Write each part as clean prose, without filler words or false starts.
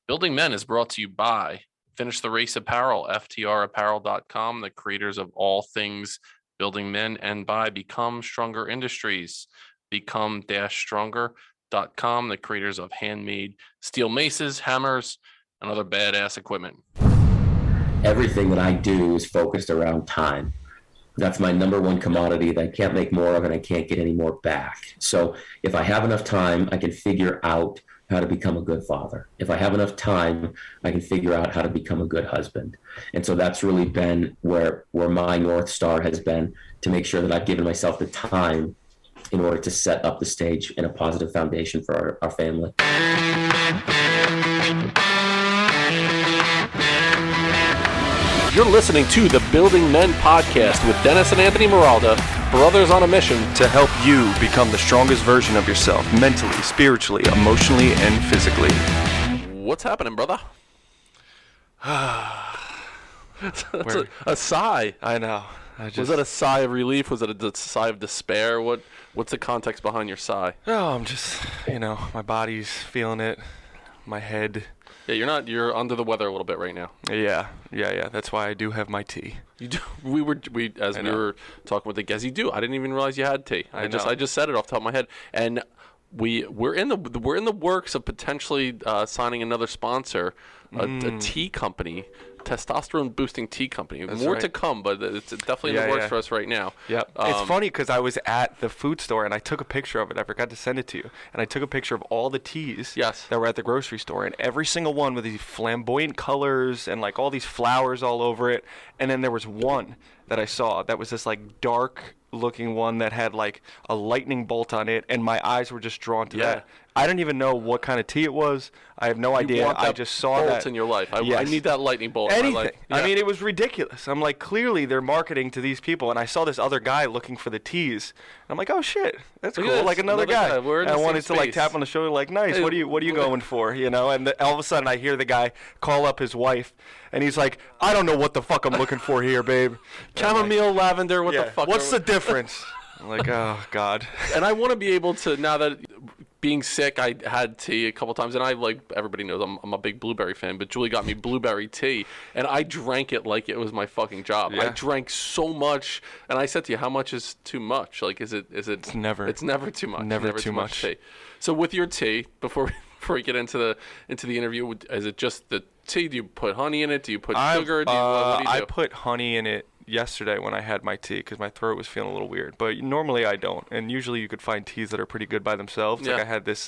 Building Men is brought to you by Finish the Race Apparel, FTRapparel.com, the creators of all things building men, and by Become Stronger Industries, become-stronger.com, the creators of handmade steel maces, hammers, and other badass equipment. Everything that I do is focused around time. That's my number one commodity that I can't make more of and I can't get any more back. So if I have enough time, I can figure out how to become a good father. If I have enough time, I can figure out how to become a good husband. And so that's really been where my North Star has been, to make sure that I've given myself the time in order to set up the stage and a positive foundation for our family. You're listening to the Building Men podcast with Dennis and Anthony Miralda, brothers on a mission to help you become the strongest version of yourself, mentally, spiritually, emotionally, and physically. What's happening, brother? That's a sigh. I know. Was it a sigh of relief? Was it a sigh of despair? What's the context behind your sigh? Oh, I'm just, my body's feeling it, my head. Yeah, you're under the weather a little bit right now. Yeah. That's why I do have my tea. You do. We were talking with the guests. You do. I didn't even realize you had tea. I just said it off the top of my head. And we're in the works of potentially signing another sponsor, a tea company, testosterone boosting tea company. That's More right. to come, but it's definitely in the works for us right now. Yeah. It's funny because I was at the food store and I took a picture of it. I forgot to send it to you. And I took a picture of all the teas that were at the grocery store, and every single one with these flamboyant colors and like all these flowers all over it. And then there was one that I saw that was this like dark looking one that had like a lightning bolt on it, and my eyes were just drawn to that. I didn't even know what kind of tea it was. I have no idea. I just saw that in your life. I Yes. need that lightning bolt. Anything. I mean, it was ridiculous. I'm like, clearly they're marketing to these people, and I saw this other guy looking for the teas. I'm like, oh shit, that's Look cool. at this, like another guy. We're in and the I same wanted to like space. tap on the shoulder, like, nice. Hey, what are you going for? And all of a sudden I hear the guy call up his wife, and he's like, I don't know what the fuck I'm looking for here, babe. Chamomile, lavender. What the fuck? What's the difference? I'm like, oh God. And I want to be able to, now that being sick, I had tea a couple times, and I, like everybody knows, I'm a big blueberry fan, but Julie got me blueberry tea, and I drank it like it was my fucking job. Yeah. I drank so much, and I said to you, how much is too much? Like, is it? It's never too much. Never too much tea. So with your tea, before we get into the interview, is it just the tea? Do you put honey in it? Do you put sugar? What do you do? I put honey in it yesterday when I had my tea because my throat was feeling a little weird, but normally I don't. And usually you could find teas that are pretty good by themselves. Like I had this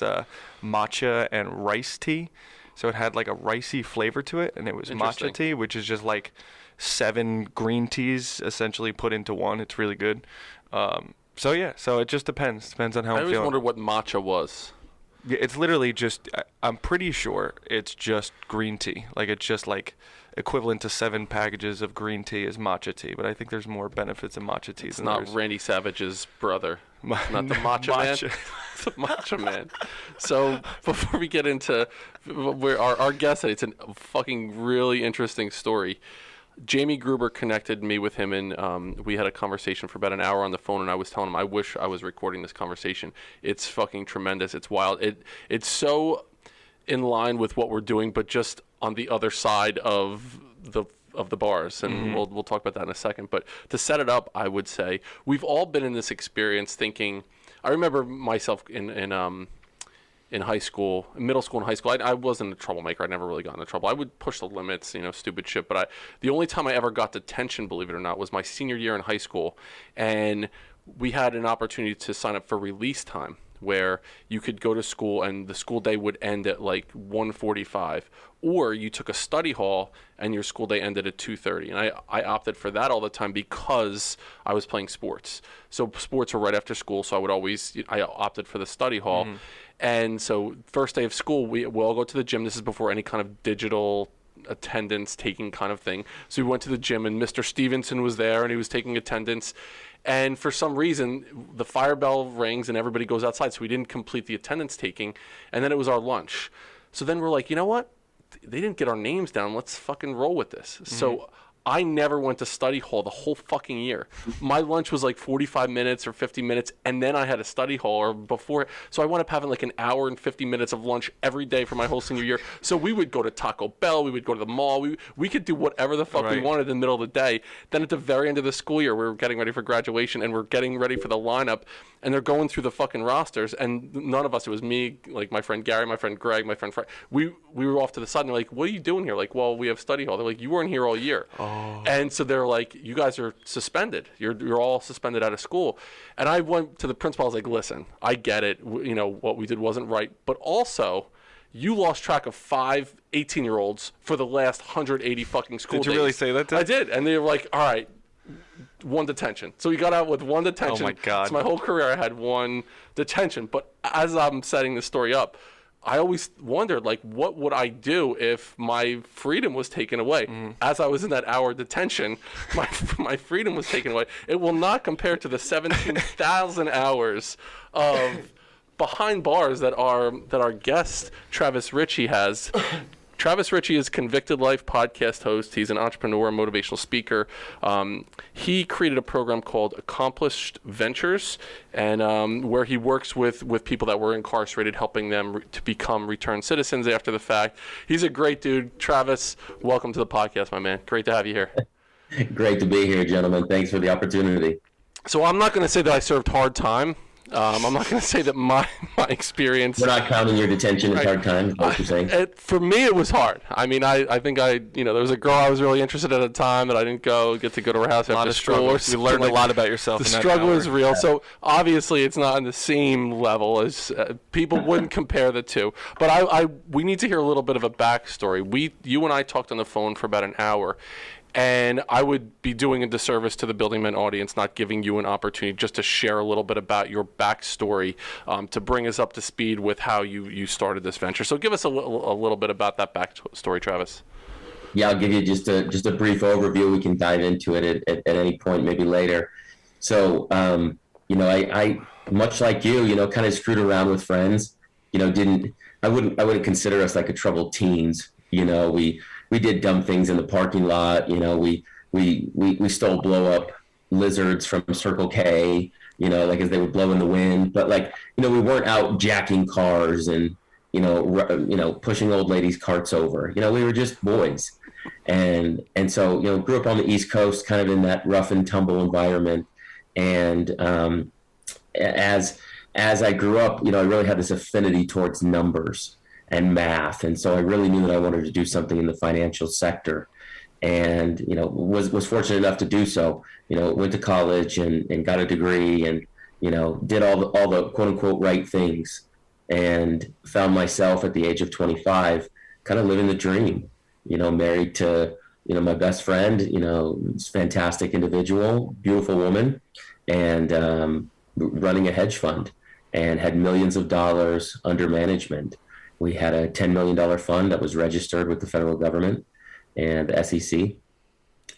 matcha and rice tea, so it had like a ricey flavor to it, and it was matcha tea, which is just like 7 green teas essentially put into one. It's really good. So it just depends on how I'm feeling. I always wondered what matcha was. It's literally just, I'm pretty sure it's just green tea. Like, it's just like equivalent to 7 packages of green tea is matcha tea. But I think there's more benefits in matcha tea It's than not there's. Randy Savage's brother. Not the matcha man. The matcha man. So before we get into our guest today, it's a fucking really interesting story. Jamie Gruber connected me with him, and we had a conversation for about an hour on the phone, and I was telling him I wish I was recording this conversation. It's fucking tremendous. It's wild. It's so in line with what we're doing, but just on the other side of the bars, and we'll talk about that in a second. But to set it up, I would say we've all been in this experience thinking. I remember myself in high school, middle school and high school, I wasn't a troublemaker. I never really got into trouble. I would push the limits, stupid shit. But the only time I ever got detention, believe it or not, was my senior year in high school. And we had an opportunity to sign up for release time, where you could go to school and the school day would end at like 1:45, or you took a study hall and your school day ended at 2:30. And I opted for that all the time because I was playing sports. So sports were right after school, so I opted for the study hall. And so first day of school, we'll all go to the gym. This is before any kind of digital attendance taking kind of thing. So we went to the gym, and Mr. Stevenson was there, and he was taking attendance. And for some reason, the fire bell rings, and everybody goes outside. So we didn't complete the attendance taking, and then it was our lunch. So then we're like, you know what? They didn't get our names down. Let's fucking roll with this. So I never went to study hall the whole fucking year. My lunch was like 45 minutes or 50 minutes, and then I had a study hall or before. So I wound up having like an hour and 50 minutes of lunch every day for my whole senior year. So we would go to Taco Bell, we would go to the mall, we could do whatever the fuck we wanted in the middle of the day. Then at the very end of the school year, we were getting ready for graduation, and we're getting ready for the lineup, and they're going through the fucking rosters, and none of us, it was me, like my friend Gary, my friend Greg, my friend Frank, we were off to the side, and they're like, what are you doing here? Like, well, we have study hall. They're like, you weren't here all year. Oh. And so they're like, you guys are suspended. You're all suspended out of school. And I went to the principal. I was like, listen, I get it. You know, what we did wasn't right. But also, you lost track of 5 18-year-olds for the last 180 fucking school days. Did you really say that to them? I did. And they were like, all right, 1 detention. So we got out with 1 detention. Oh, my God. So my whole career, I had 1 detention. But as I'm setting the story up, I always wondered, like, what would I do if my freedom was taken away? As I was in that hour detention, my freedom was taken away. It will not compare to the 17,000 hours of behind bars that our guest Travis Richie has. Travis Richie is Convicted Life podcast host. He's an entrepreneur, motivational speaker. He created a program called Accomplished Ventures, and where he works with people that were incarcerated, helping them to become returned citizens after the fact. He's a great dude. Travis, welcome to the podcast, my man. Great to have you here. Great to be here, gentlemen. Thanks for the opportunity. So I'm not going to say that I served hard time. I'm not going to say that my experience... We're not counting your detention as hard time, is what you're saying? For me, it was hard. I mean, I think there was a girl I was really interested in at the time that I didn't get to go to her house after school. You learned a lot about yourself. The struggle is real. Yeah. So obviously, it's not on the same level as people wouldn't compare the two. But we need to hear a little bit of a backstory. You and I talked on the phone for about an hour. And I would be doing a disservice to the Building Men audience, not giving you an opportunity just to share a little bit about your backstory to bring us up to speed with how you started this venture. So give us a little bit about that backstory, Travis. Yeah, I'll give you just a brief overview. We can dive into it at any point, maybe later. So, I much like you, kind of screwed around with friends. I wouldn't consider us like a troubled teens. We did dumb things in the parking lot. We stole blow up lizards from Circle K, like as they would blow in the wind. But we weren't out jacking cars and, pushing old ladies' carts over. We were just boys. And so, grew up on the East Coast, kind of in that rough and tumble environment. And as I grew up, I really had this affinity towards numbers and math. And so I really knew that I wanted to do something in the financial sector, and, was fortunate enough to do so. Went to college and got a degree and, did all the quote unquote right things, and found myself at the age of 25, kind of living the dream, married to, my best friend, fantastic individual, beautiful woman, and running a hedge fund, and had millions of dollars under management. We had a $10 million fund that was registered with the federal government and the SEC.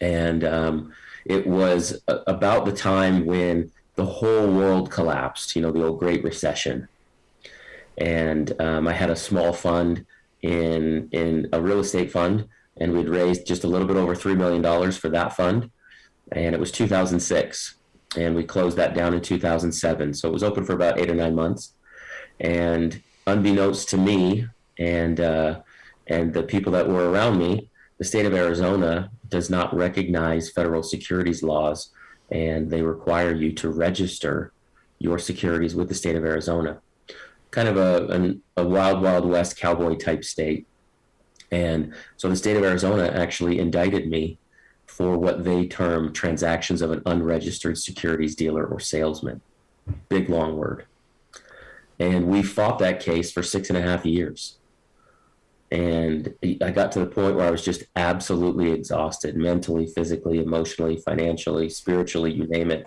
And it was about the time when the whole world collapsed, the old Great Recession. And I had a small fund in a real estate fund, and we'd raised just a little bit over $3 million for that fund. And it was 2006, and we closed that down in 2007. So it was open for about 8 or 9 months. And unbeknownst to me and the people that were around me, the state of Arizona does not recognize federal securities laws, and they require you to register your securities with the state of Arizona. Kind of a wild, wild west cowboy type state. And so the state of Arizona actually indicted me for what they term transactions of an unregistered securities dealer or salesman. Big, long word. And we fought that case for 6.5 years. And I got to the point where I was just absolutely exhausted, mentally, physically, emotionally, financially, spiritually, you name it.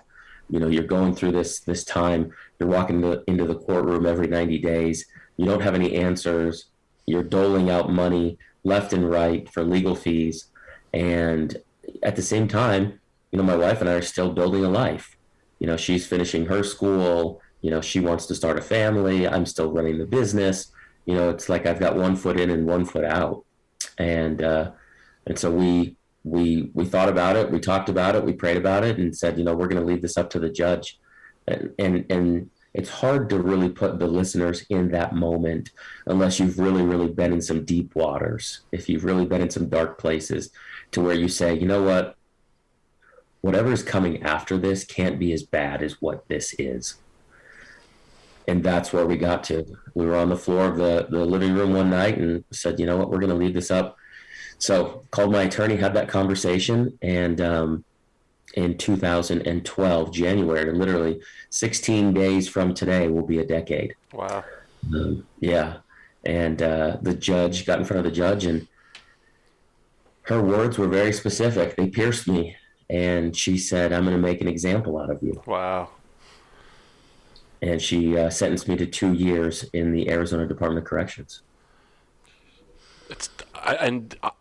You're going through this time. You're walking into the courtroom every 90 days. You don't have any answers. You're doling out money left and right for legal fees. And at the same time, my wife and I are still building a life. She's finishing her school. She wants to start a family. I'm still running the business. It's like I've got one foot in and one foot out. And so we we thought about it, we talked about it, we prayed about it, and said, we're going to leave this up to the judge. And it's hard to really put the listeners in that moment unless you've really, really been in some deep waters, if you've really been in some dark places, to where you say, you know what, whatever is coming after this can't be as bad as what this is. And that's where we got to. We were on the floor of the living room one night and said, you know what, we're going to leave this up. So called my attorney, had that conversation, and in 2012, January, literally 16 days from today will be a decade. Wow. Yeah. And the judge got in front of the judge, and her words were very specific. They pierced me. And she said, I'm going to make an example out of you. Wow. And she sentenced me to 2 years in the Arizona Department of Corrections.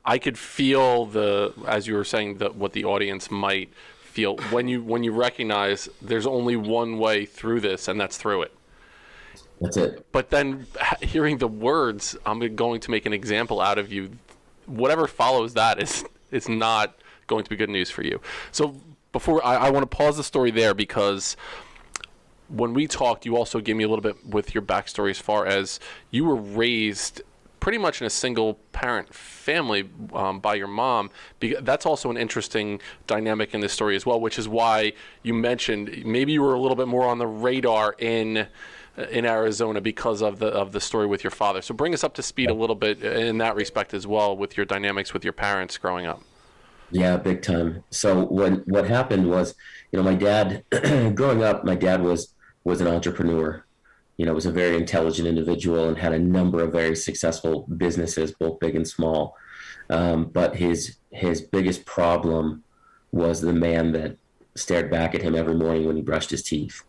I could feel as you were saying, what the audience might feel when you recognize there's only one way through this, and that's through it. That's it. But then hearing the words, I'm going to make an example out of you, whatever follows that is not going to be good news for you. So before I want to pause the story there, because when we talked, you also gave me a little bit with your backstory as far as you were raised pretty much in a single parent family by your mom. That's also an interesting dynamic in this story as well, which is why you mentioned maybe you were a little bit more on the radar in Arizona because of the story with your father. So bring us up to speed a little bit in that respect as well, with your dynamics with your parents growing up. Yeah, big time. So what happened was, my dad, growing up, my dad was an entrepreneur. Was a very intelligent individual and had a number of very successful businesses, both big and small. But his biggest problem was the man that stared back at him every morning when he brushed his teeth.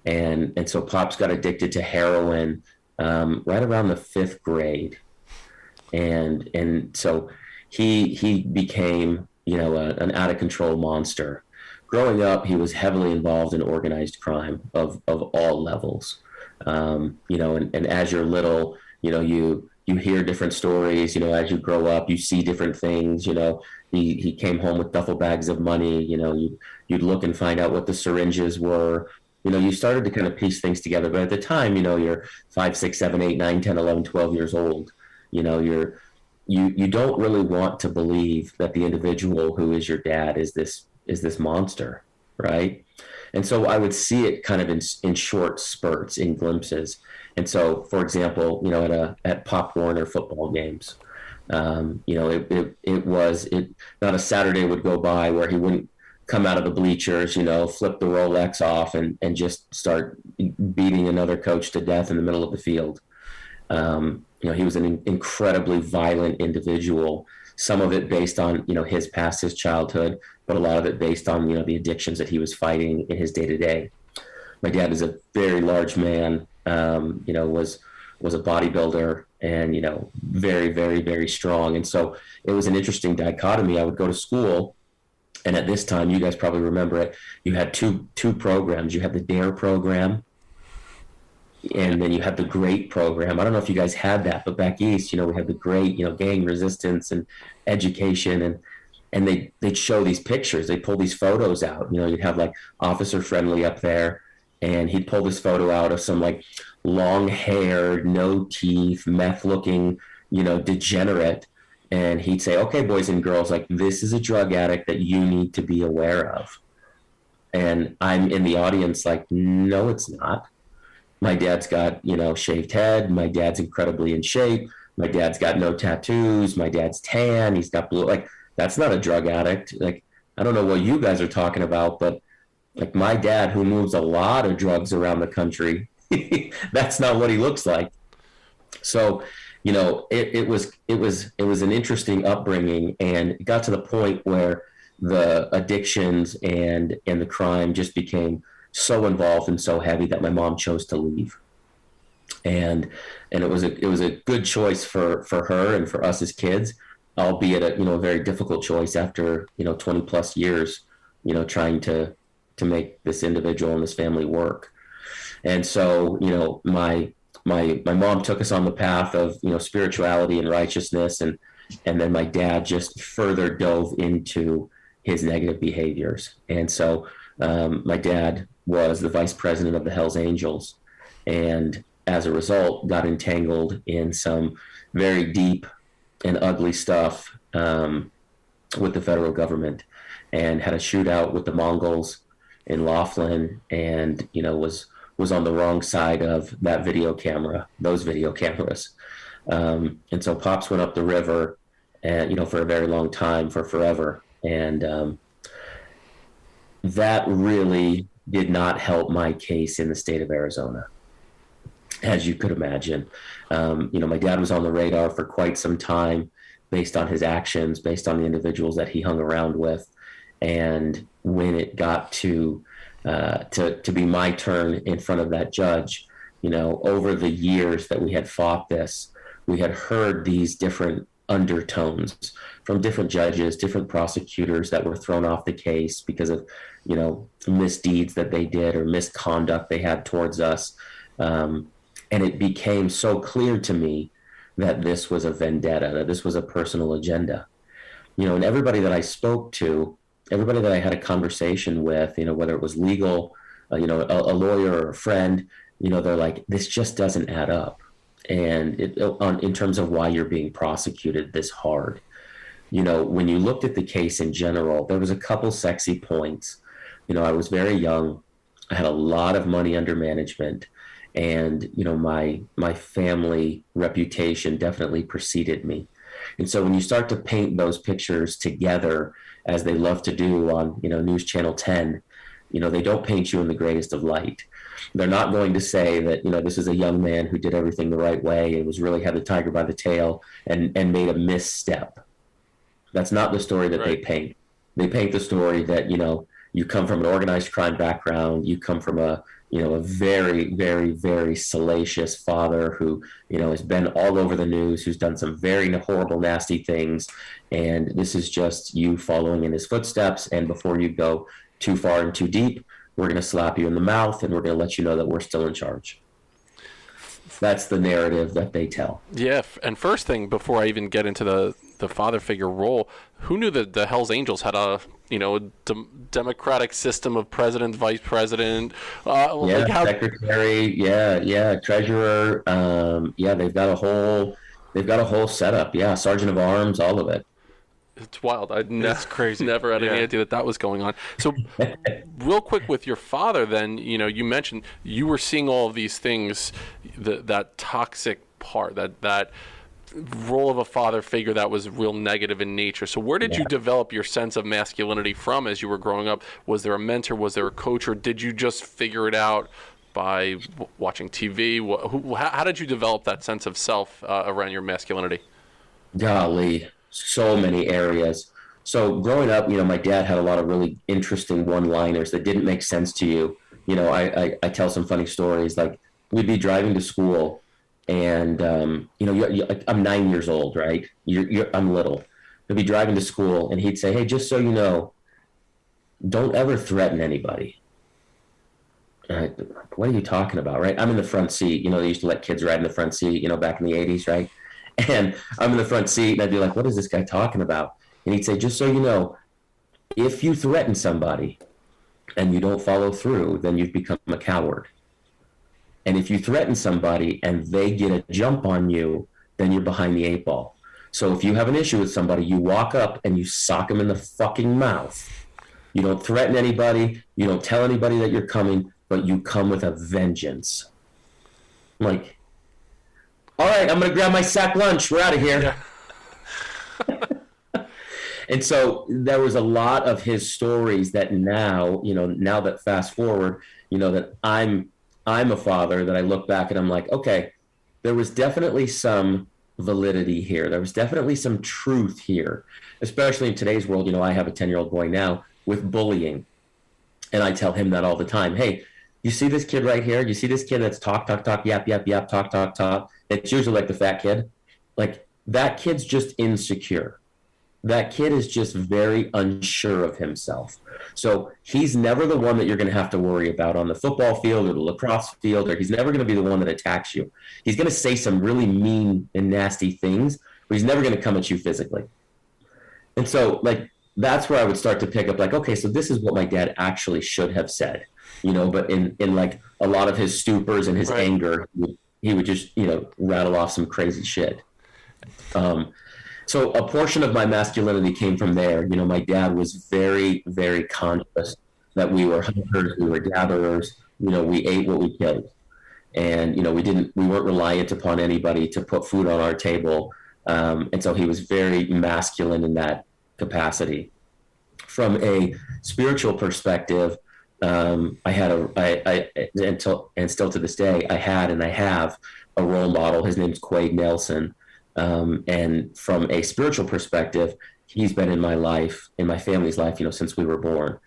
And so Pops got addicted to heroin right around the 5th grade. And so he became, an out of control monster. Growing up, he was heavily involved in organized crime of all levels. And as you're little, you hear different stories, as you grow up, you see different things, he came home with duffel bags of money, you'd look and find out what the syringes were. You started to kind of piece things together. But at the time, you're 5, 6, 7, 8, 9, 10, 11, 12 years old. You don't really want to believe that the individual who is your dad is this monster, right? And so I would see it kind of in short spurts, in glimpses. And so, for example, at Pop Warner football games, it was not a Saturday would go by where he wouldn't come out of the bleachers, flip the Rolex off and just start beating another coach to death in the middle of the field. He was an incredibly violent individual, some of it based on, his past, his childhood, but a lot of it based on, the addictions that he was fighting in his day-to-day. My dad is a very large man, was a bodybuilder and, very, very, very strong. And so it was an interesting dichotomy. I would go to school, and at this time, you guys probably remember it, you had two programs. You had the DARE program, and then you had the GREAT program. I don't know if you guys had that, but back east, we had the GREAT, gang resistance and education, and they'd show these pictures. They'd pull these photos out. You'd have like Officer Friendly up there, and he'd pull this photo out of some like long-haired, no teeth, meth-looking, degenerate, and he'd say, "Okay, boys and girls, like this is a drug addict that you need to be aware of." And I'm in the audience like, no, it's not. My dad's got, shaved head. My dad's incredibly in shape. My dad's got no tattoos. My dad's tan. He's got blue. Like, that's not a drug addict. Like, I don't know what you guys are talking about, but like my dad, who moves a lot of drugs around the country, that's not what he looks like. So, it was an interesting upbringing, and it got to the point where the addictions and the crime just became so involved and so heavy that my mom chose to leave. And it was a good choice for her and for us as kids, albeit a very difficult choice after 20 plus years trying to make this individual and this family work. And so my mom took us on the path of spirituality and righteousness, and And then my dad just further dove into his negative behaviors. And so my dad was the vice president of the Hells Angels, and as a result got entangled in some very deep and ugly stuff with the federal government, and had a shootout with the Mongols in Laughlin, and was on the wrong side of those video cameras. And so Pops went up the river, and for a very long time, for forever, and that really did not help my case in the state of Arizona, as you could imagine. My dad was on the radar for quite some time based on his actions, based on the individuals that he hung around with. And when it got to be my turn in front of that judge, over the years that we had fought this, we had heard these different undertones from different judges, different prosecutors that were thrown off the case because of, misdeeds that they did or misconduct they had towards us. And it became so clear to me that this was a vendetta, that this was a personal agenda. And everybody that I spoke to, everybody that I had a conversation with, whether it was legal, a lawyer or a friend, they're like, this just doesn't add up. And in terms of why you're being prosecuted this hard. When you looked at the case in general, there was a couple sexy points. I was very young. I had a lot of money under management, and, my family reputation definitely preceded me. And so when you start to paint those pictures together, as they love to do on, News Channel 10, they don't paint you in the greatest of light. They're not going to say that, this is a young man who did everything the right way and had the tiger by the tail and made a misstep. That's not the story that they paint. They paint the story that, you come from an organized crime background, you come from a very, very, very salacious father who, has been all over the news, who's done some very horrible, nasty things. And this is just you following in his footsteps. And before you go too far and too deep, we're going to slap you in the mouth, and we're going to let you know that we're still in charge. That's the narrative that they tell. Yeah. And first thing, before I even get into the father figure role, who knew that the Hells Angels had a democratic system of president, vice president, secretary, treasurer, they've got a whole setup, sergeant of arms, all of it. It's wild. It's crazy. Never had any idea that was going on. So real quick with your father then, you mentioned you were seeing all of these things, that toxic part, that role of a father figure that was real negative in nature. So where did you develop your sense of masculinity from as you were growing up? Was there a mentor? Was there a coach? Or did you just figure it out by watching TV? How did you develop that sense of self around your masculinity? Golly, so many areas. So growing up, my dad had a lot of really interesting one-liners that didn't make sense to you. I tell some funny stories. Like, we'd be driving to school, and I'm 9 years old, right? I'm little. He'd be driving to school, and he'd say, "Hey, just so you know, don't ever threaten anybody." What are you talking about, right? I'm in the front seat. They used to let kids ride in the front seat, back in the 80s, right? And I'm in the front seat, and I'd be like, "What is this guy talking about?" And he'd say, "Just so you know, if you threaten somebody and you don't follow through, then you've become a coward. And if you threaten somebody and they get a jump on you, then you're behind the 8 ball. So if you have an issue with somebody, you walk up and you sock them in the fucking mouth. You don't threaten anybody. You don't tell anybody that you're coming, but you come with a vengeance." I'm like, all right, I'm going to grab my sack lunch. We're out of here. Yeah. And so there was a lot of his stories that now that fast forward, that I'm a father, that I look back and I'm like, okay, there was definitely some validity here. There was definitely some truth here, especially in today's world. I have a 10-year-old boy now with bullying, and I tell him that all the time. Hey, you see this kid right here? You see this kid that's talk, yap, yap, yap, talk. It's usually like the fat kid. Like, that kid's just insecure. That kid is just very unsure of himself. So he's never the one that you're going to have to worry about on the football field or the lacrosse field, or he's never going to be the one that attacks you. He's going to say some really mean and nasty things, but he's never going to come at you physically. And so, like, that's where I would start to pick up, like, okay, so this is what my dad actually should have said, but in like a lot of his stupors and his anger, he would just, rattle off some crazy shit. So a portion of my masculinity came from there. My dad was very, very conscious that we were hunters, we were gatherers, we ate what we killed. And, we weren't reliant upon anybody to put food on our table. And so he was very masculine in that capacity. From a spiritual perspective, I had and still to this day, I had and I have a role model. His name's Quade Nelson. And from a spiritual perspective, he's been in my life, in my family's life, since we were born.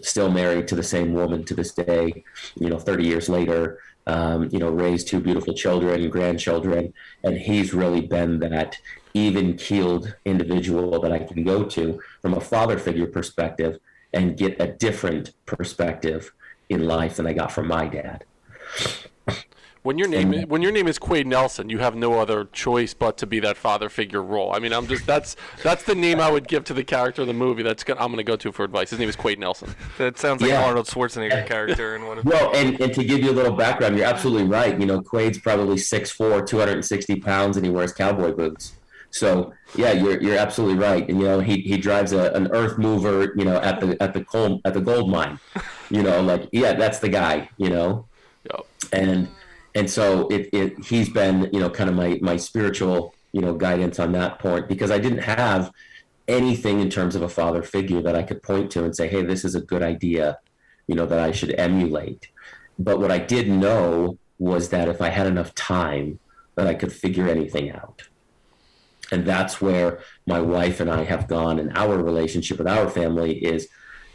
Still married to the same woman to this day, 30 years later, raised 2 beautiful children and grandchildren. And he's really been that even-keeled individual that I can go to from a father figure perspective and get a different perspective in life than I got from my dad. When your name is Quade Nelson, you have no other choice but to be that father figure role. I mean, that's the name I would give to the character of the movie. I'm going to go to for advice. His name is Quade Nelson. That sounds like an Arnold Schwarzenegger character in one of. Well, and to give you a little background, you're absolutely right. Quade's probably 6'4", 260 pounds, and he wears cowboy boots. So yeah, you're absolutely right. And he drives an earth mover, at the gold mine. That's the guy. Yep. And so he's been, kind of my spiritual, guidance on that point, because I didn't have anything in terms of a father figure that I could point to and say, hey, this is a good idea, that I should emulate. But what I did know was that if I had enough time, that I could figure anything out. And that's where my wife and I have gone, and our relationship with our family is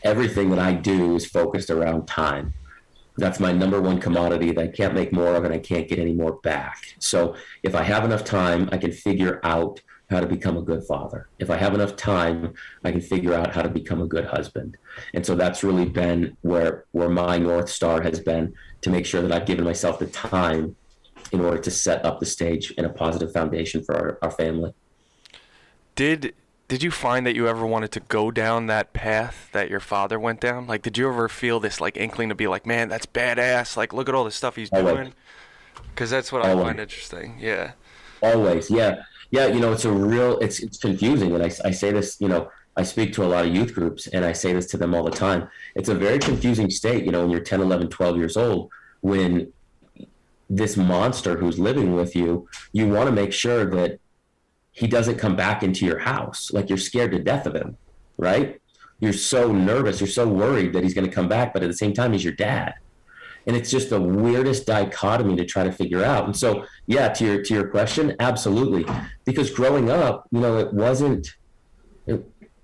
everything that I do is focused around time. That's my number one commodity that I can't make more of and I can't get any more back. So if I have enough time, I can figure out how to become a good father. If I have enough time, I can figure out how to become a good husband. And so that's really been where my North Star has been, to make sure that I've given myself the time in order to set up the stage and a positive foundation for our family. Did you find that you ever wanted to go down that path that your father went down? Like, did you ever feel this, like, inkling to be like, man, that's badass. Like, look at all the stuff he's doing. Because that's what I find interesting. Yeah. Always. Yeah. Yeah. It's confusing. And I say this, I speak to a lot of youth groups and I say this to them all the time. It's a very confusing state, when you're 10, 11, 12 years old, when this monster who's living with you want to make sure that he doesn't come back into your house. Like, you're scared to death of him, right? You're so nervous. You're so worried that he's going to come back, but at the same time, he's your dad. And it's just the weirdest dichotomy to try to figure out. And so, yeah, to your question, absolutely. Because growing up, I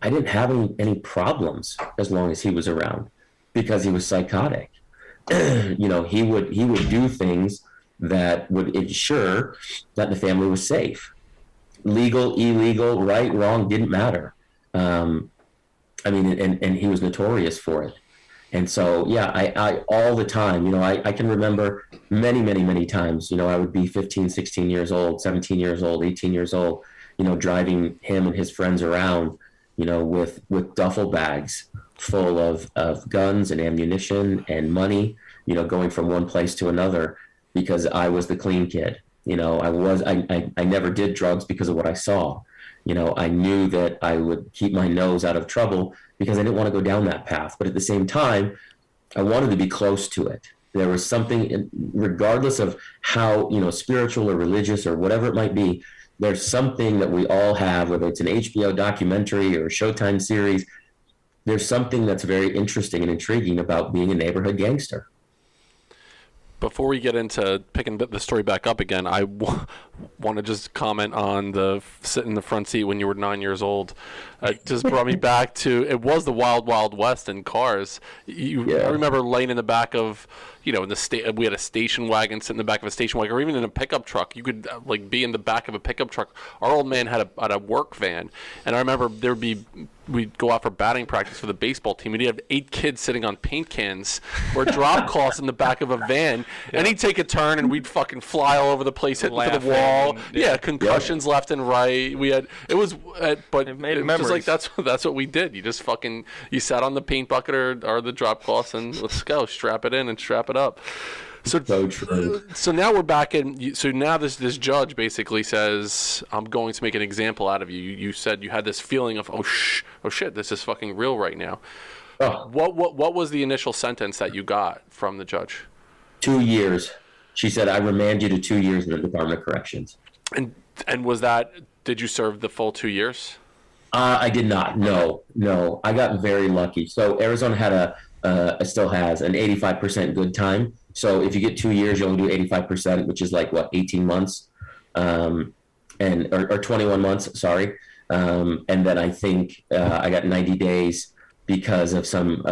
didn't have any problems as long as he was around, because he was psychotic. He would do things that would ensure that the family was safe. Legal, illegal, right, wrong, didn't matter. And he was notorious for it. And so, yeah, I all the time, I can remember many, many, many times, I would be 15, 16 years old, 17 years old, 18 years old, driving him and his friends around, with duffel bags full of guns and ammunition and money, going from one place to another, because I was the clean kid. I never did drugs because of what I saw. I knew that I would keep my nose out of trouble because I didn't want to go down that path. But at the same time, I wanted to be close to it. There was something, regardless of how, spiritual or religious or whatever it might be, there's something that we all have, whether it's an HBO documentary or a Showtime series. There's something that's very interesting and intriguing about being a neighborhood gangster. Before we get into picking the story back up again, I want to just comment on the sitting in the front seat when you were 9 years old. It just brought me back to, it was the wild, wild west in cars. I remember laying in the back of, we had a station wagon, sit in the back of a station wagon, or even in a pickup truck. You could be in the back of a pickup truck. Our old man had a work van, and I remember there would be we'd go out for batting practice for the baseball team. We'd have 8 kids sitting on paint cans or drop cloths in the back of a van, and he'd take a turn, and we'd fucking fly all over the place, hitting to the wall. Concussions left and right. We had it was just like that's what we did. You just fucking sat on the paint bucket or the drop cloths, and let's go, strap it in and strap it up. So true. So now we're back in. So now this judge basically says, "I'm going to make an example out of you." You said you had this feeling of, oh shit, this is fucking real right now. Oh. What was the initial sentence that you got from the judge? 2 years. She said, "I remand you to 2 years in the Department of Corrections." And was that? Did you serve the full 2 years? I did not. No. I got very lucky. So Arizona had still has an 85% good time. So if you get 2 years, you only do 85%, which is like 18 months, or 21 months. Sorry. And then I think I got 90 days because of some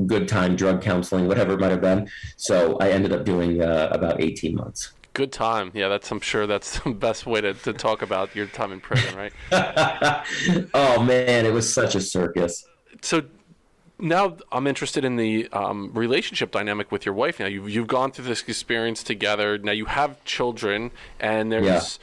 good time drug counseling, whatever it might have been. So I ended up doing about 18 months. Good time. Yeah, I'm sure that's the best way to talk about your time in prison, right? Oh man, it was such a circus. So now I'm interested in the relationship dynamic with your wife. Now you've gone through this experience together. Now you have children, and there's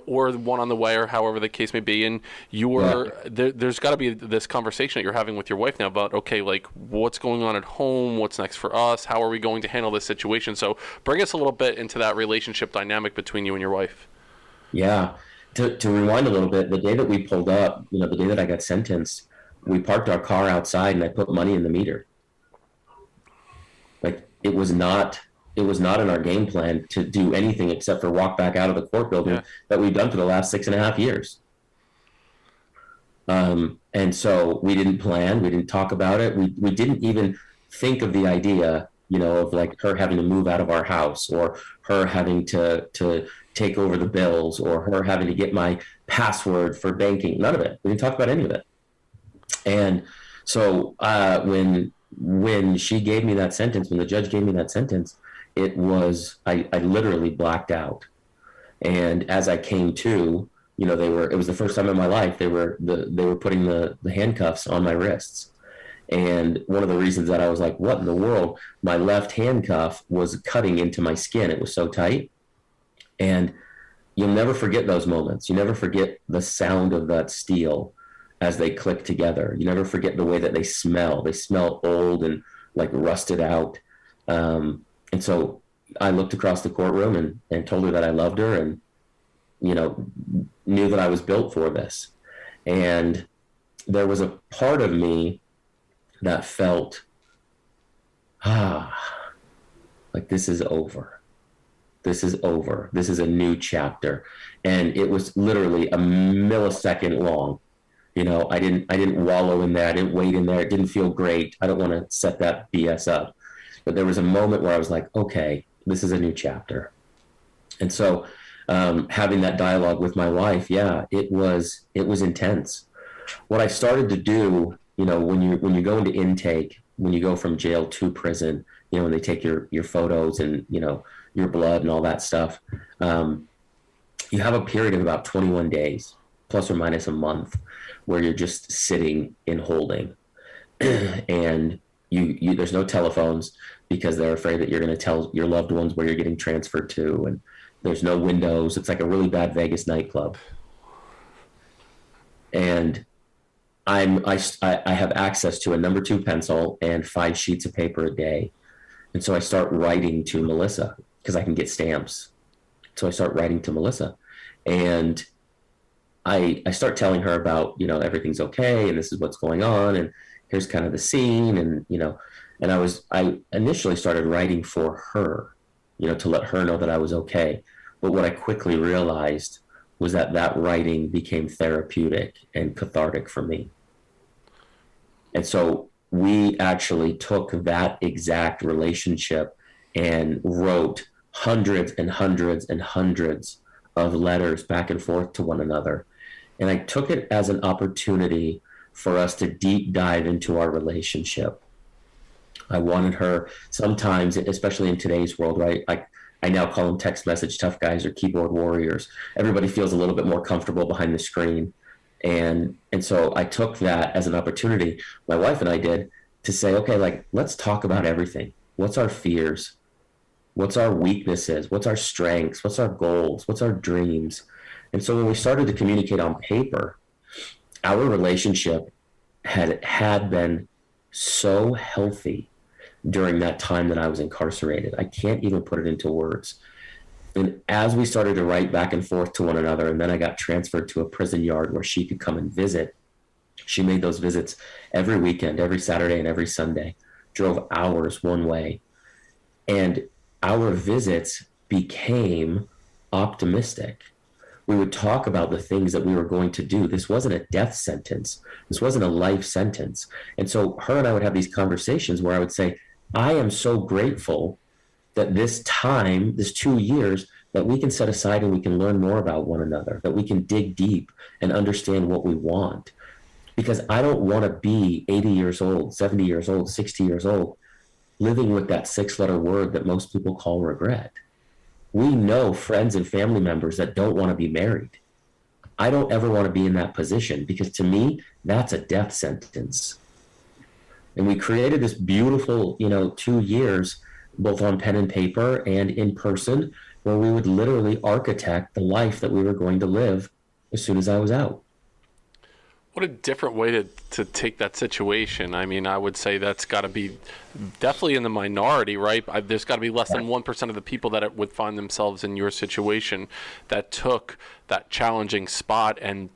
or one on the way, or however the case may be. And there's got to be this conversation that you're having with your wife now about, okay, like what's going on at home, what's next for us, how are we going to handle this situation? So bring us a little bit into that relationship dynamic between you and your wife. Yeah, to rewind a little bit, the day that we pulled up, the day that I got sentenced, we parked our car outside and I put money in the meter. Like it was not in our game plan to do anything except for walk back out of the court building that we've done for the last 6.5 years. And so we didn't plan, we didn't talk about it. We didn't even think of the idea, of like her having to move out of our house, or her having to take over the bills, or her having to get my password for banking. None of it. We didn't talk about any of it. And so when she gave me that sentence, when the judge gave me that sentence, it was I literally blacked out. And as I came to, it was the first time in my life they were putting the handcuffs on my wrists. And one of the reasons that I was like, what in the world? My left handcuff was cutting into my skin. It was so tight. And you'll never forget those moments. You never forget the sound of that steel as they click together. You never forget the way that they smell. They smell old and like rusted out. And so I looked across the courtroom and told her that I loved her, and, knew that I was built for this. And there was a part of me that felt, like this is over. This is over. This is a new chapter. And it was literally a millisecond long. I didn't wallow in there. I didn't wait in there. It didn't feel great. I don't want to set that BS up. But there was a moment where I was like, okay, this is a new chapter. And so having that dialogue with my wife, it was intense. What I started to do, when you go into intake, when you go from jail to prison, when they take your photos and, your blood and all that stuff, you have a period of about 21 days, plus or minus a month, where you're just sitting in holding. And you there's no telephones because they're afraid that you're going to tell your loved ones where you're getting transferred to. And there's no windows. It's like a really bad Vegas nightclub. And I have access to a number 2 pencil and 5 sheets of paper a day. And so I start writing to Melissa because I can get stamps. So I start writing to Melissa, and I start telling her about, everything's okay, and this is what's going on, and here's kind of the scene, and, and I initially started writing for her, to let her know that I was okay. But what I quickly realized was that writing became therapeutic and cathartic for me. And so we actually took that exact relationship and wrote hundreds and hundreds and hundreds of letters back and forth to one another. And I took it as an opportunity for us to deep dive into our relationship. I wanted her sometimes, especially in today's world, right? I now call them text message tough guys or keyboard warriors. Everybody feels a little bit more comfortable behind the screen. And so I took that as an opportunity, my wife and I did, to say, okay, like, let's talk about everything. What's our fears? What's our weaknesses? What's our strengths? What's our goals? What's our dreams? And so when we started to communicate on paper, our relationship had been so healthy during that time that I was incarcerated. I can't even put it into words. And as we started to write back and forth to one another, and then I got transferred to a prison yard where she could come and visit, she made those visits every weekend, every Saturday and every Sunday, drove hours one way. And our visits became optimistic. We would talk about the things that we were going to do. This wasn't a death sentence. This wasn't a life sentence. And so her and I would have these conversations where I would say, I am so grateful that this time, this 2 years, that we can set aside and we can learn more about one another, that we can dig deep and understand what we want. Because I don't want to be 80 years old, 70 years old, 60 years old, living with that 6-letter word that most people call regret. We know friends and family members that don't want to be married. I don't ever want to be in that position, because to me, that's a death sentence. And we created this beautiful, 2 years, both on pen and paper and in person, where we would literally architect the life that we were going to live as soon as I was out. What a different way to take that situation. I mean, I would say that's got to be definitely in the minority, right? There's got to be less than 1% of the people that would find themselves in your situation that took that challenging spot and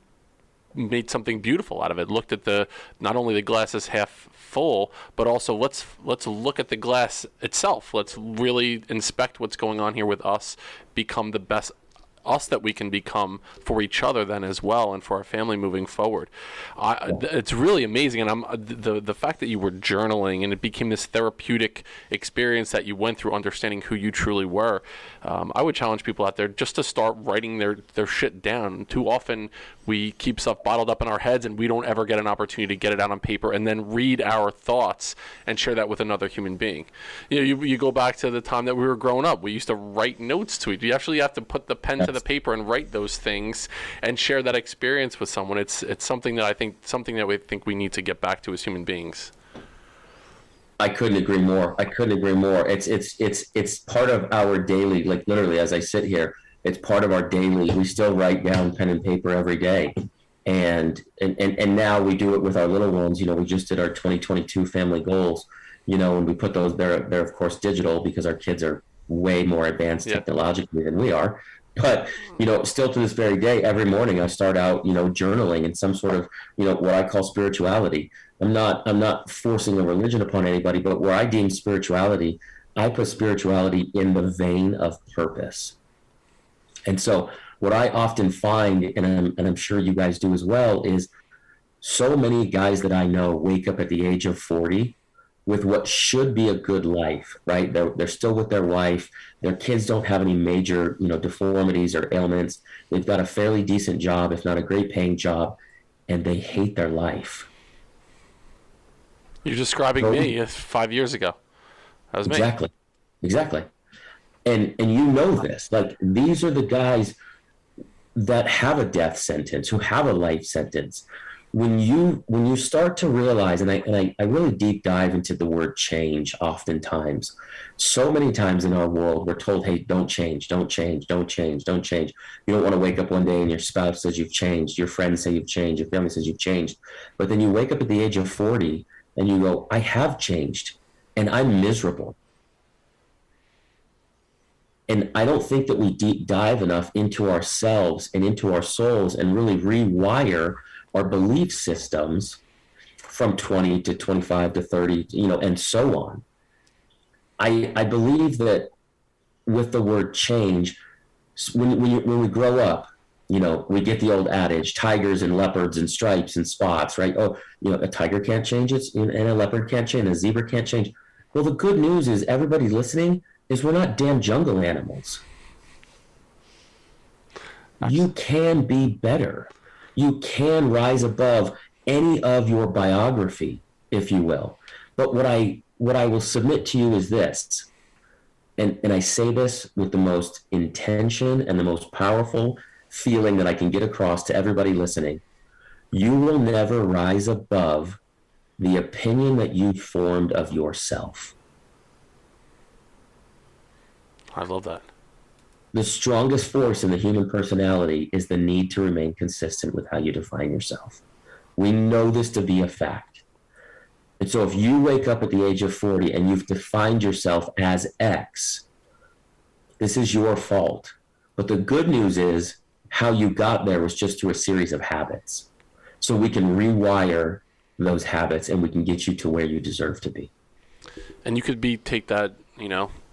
made something beautiful out of it. Looked at not only the glass is half full, but also let's look at the glass itself. Let's really inspect what's going on here with us, become the best us that we can become for each other then as well, and for our family moving forward. It's really amazing. And the fact that you were journaling and it became this therapeutic experience that you went through, understanding who you truly were. I would challenge people out there just to start writing their shit down. Too often we keep stuff bottled up in our heads and we don't ever get an opportunity to get it out on paper and then read our thoughts and share that with another human being. You go back to the time that we were growing up. We used to write notes to each. You actually have to put the pen to the paper and write those things and share that experience with someone. It's something that we think we need to get back to as human beings. I couldn't agree more. It's part of our daily, like literally as I sit here, it's part of our daily. We still write down pen and paper every day. And now we do it with our little ones. We just did our 2022 family goals, and we put those there. They're of course digital because our kids are way more advanced technologically than we are. But, still to this very day, every morning I start out, journaling in some sort of, what I call spirituality. I'm not forcing a religion upon anybody, but where I deem spirituality, I put spirituality in the vein of purpose. And so what I often find, and I'm sure you guys do as well, is so many guys that I know wake up at the age of 40 with what should be a good life, right? They're still with their wife. Their kids don't have any major, deformities or ailments. They've got a fairly decent job, if not a great paying job, and they hate their life. You're describing me 5 years ago. That was me. Exactly. And this, like, these are the guys that have a death sentence, who have a life sentence. When you start to realize, and I really deep dive into the word change oftentimes. So many times in our world, we're told, hey, don't change. You don't want to wake up one day and your spouse says you've changed. Your friends say you've changed. Your family says you've changed. But then you wake up at the age of 40 and you go, I have changed and I'm miserable. And I don't think that we deep dive enough into ourselves and into our souls and really rewire our belief systems from 20 to 25 to 30, and so on. I believe that with the word change, when we grow up, we get the old adage, tigers and leopards and stripes and spots, right? Oh, a tiger can't change it and a leopard can't change, and a zebra can't change. Well, the good news is, everybody listening, is we're not damn jungle animals. You can be better. You can rise above any of your biography, if you will. But what I will submit to you is this, and I say this with the most intention and the most powerful feeling that I can get across to everybody listening. you will never rise above the opinion that you formed of yourself. I love that. The strongest force in the human personality is the need to remain consistent with how you define yourself. We know this to be a fact. And so if you wake up at the age of 40 and you've defined yourself as X, this is your fault. But the good news is how you got there was just through a series of habits. So we can rewire those habits and we can get you to where you deserve to be. And you could take that,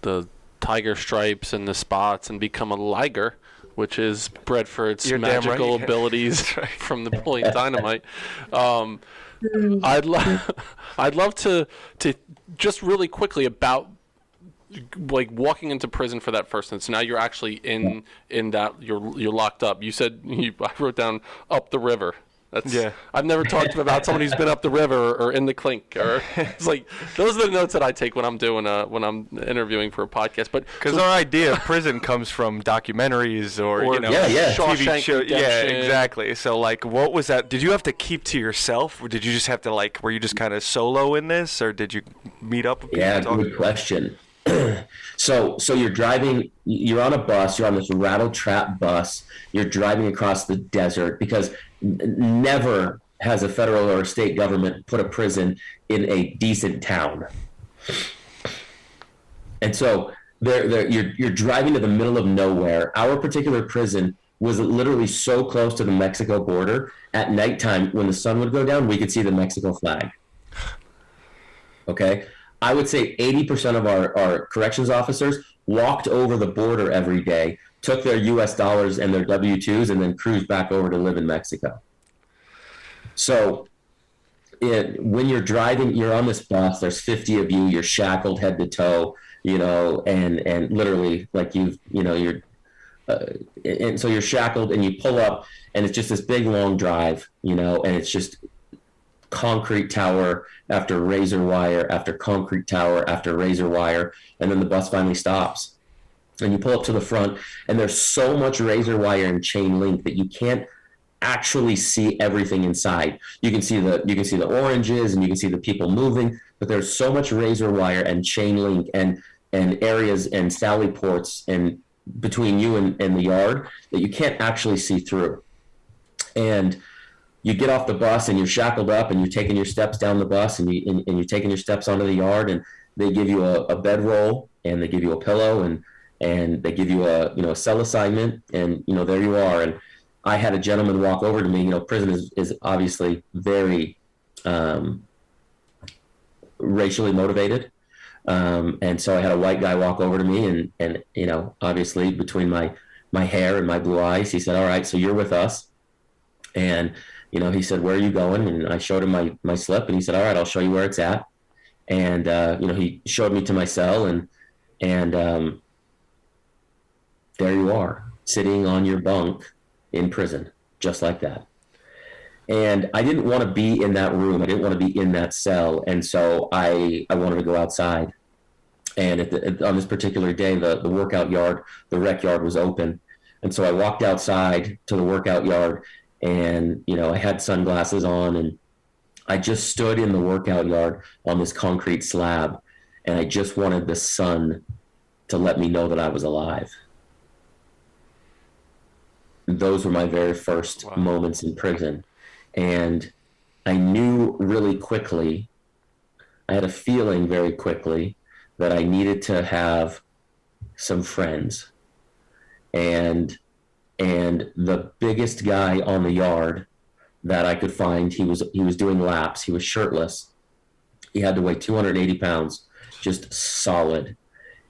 the tiger stripes and the spots and become a liger, which is bred for its magical abilities from Napoleon Dynamite. I'd love to just really quickly about like walking into prison for that first instance. Now you're actually in that you're locked up. You said I wrote down up the river. I've never talked about somebody who's been up the river or in the clink. Or it's like those are the notes that I take when I'm doing when I'm interviewing for a podcast. But because our idea of prison comes from documentaries or Shawshank TV show. Redemption. Yeah, exactly. So what was that? Did you have to keep to yourself, or did you just have to were you just kind of solo in this, or did you meet up with people? Yeah, good question. So you're driving, you're on a bus, you're on this rattle trap bus, you're driving across the desert because never has a federal or a state government put a prison in a decent town. And so you're driving to the middle of nowhere. Our particular prison was literally so close to the Mexico border. At nighttime, when the sun would go down, we could see the Mexico flag. Okay? I would say 80% of our corrections officers walked over the border every day, took their U.S. dollars and their W-2s, and then cruised back over to live in Mexico. So when you're driving, you're on this bus, there's 50 of you, you're shackled head to toe, and literally and so you're shackled and you pull up and it's just this big long drive, and it's just concrete tower after razor wire after concrete tower after razor wire, and then the bus finally stops and you pull up to the front and there's so much razor wire and chain link that you can't actually see everything inside. You can see the oranges and you can see the people moving, but there's so much razor wire and chain link and areas and sally ports and between you and the yard that you can't actually see through. And you get off the bus and you're shackled up and you're taking your steps down the bus and you're taking your steps onto the yard, and they give you a bedroll and they give you a pillow and they give you a cell assignment, and there you are. And I had a gentleman walk over to me. Prison is obviously very racially motivated, and so I had a white guy walk over to me and obviously between my hair and my blue eyes, he said, "All right, so you're with us." And he said, "Where are you going?" And I showed him my slip, and he said, "All right, I'll show you where it's at." And he showed me to my cell, and there you are, sitting on your bunk in prison, just like that. And I didn't want to be in that room. I didn't want to be in that cell, and so I wanted to go outside. And on this particular day, the workout yard, the rec yard was open, and so I walked outside to the workout yard. And, I had sunglasses on, and I just stood in the workout yard on this concrete slab, and I just wanted the sun to let me know that I was alive. Those were my very first moments in prison. And I knew really quickly, I had a feeling very quickly that I needed to have some friends. And the biggest guy on the yard that I could find, he was doing laps. He was shirtless. He had to weigh 280 pounds, just solid.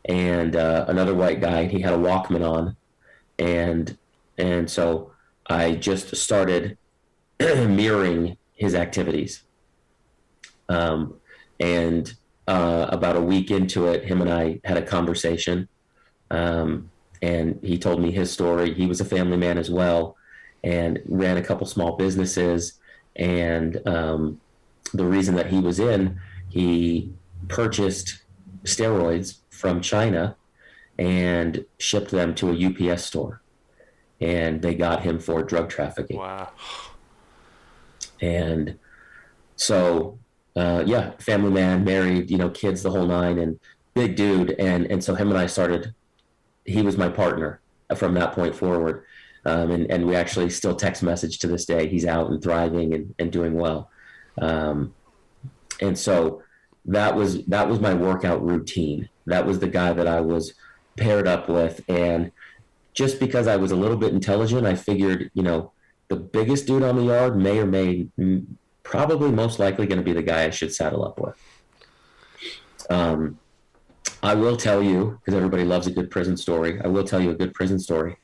And another white guy, he had a Walkman on. And so I just started mirroring his activities. And about a week into it, him and I had a conversation. And he told me his story. He was a family man as well and ran a couple small businesses. And the reason that he was he purchased steroids from China and shipped them to a UPS store. And they got him for drug trafficking. Wow. And so, family man, married, kids, the whole nine, and big dude. And so him and I started, he was my partner from that point forward. And we actually still text message to this day. He's out and thriving and doing well. And so that was my workout routine. That was the guy that I was paired up with. And just because I was a little bit intelligent, I figured, the biggest dude on the yard may or may probably most likely going to be the guy I should saddle up with. I will tell you, because everybody loves a good prison story, I will tell you a good prison story.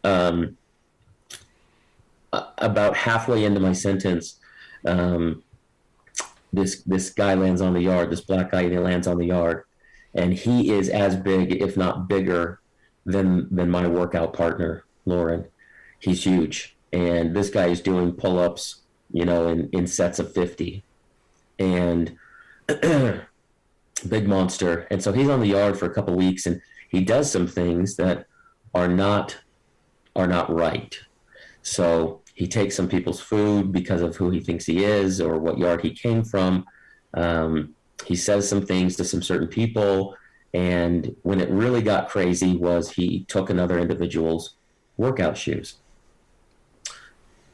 About halfway into my sentence, this guy lands on the yard, this black guy lands on the yard, and he is as big, if not bigger, than my workout partner, Lauren. He's huge. And this guy is doing pull-ups, in sets of 50. And big monster. And so he's on the yard for a couple weeks, and he does some things that are not right. So he takes some people's food because of who he thinks he is or what yard he came from. He says some things to some certain people. And when it really got crazy was he took another individual's workout shoes.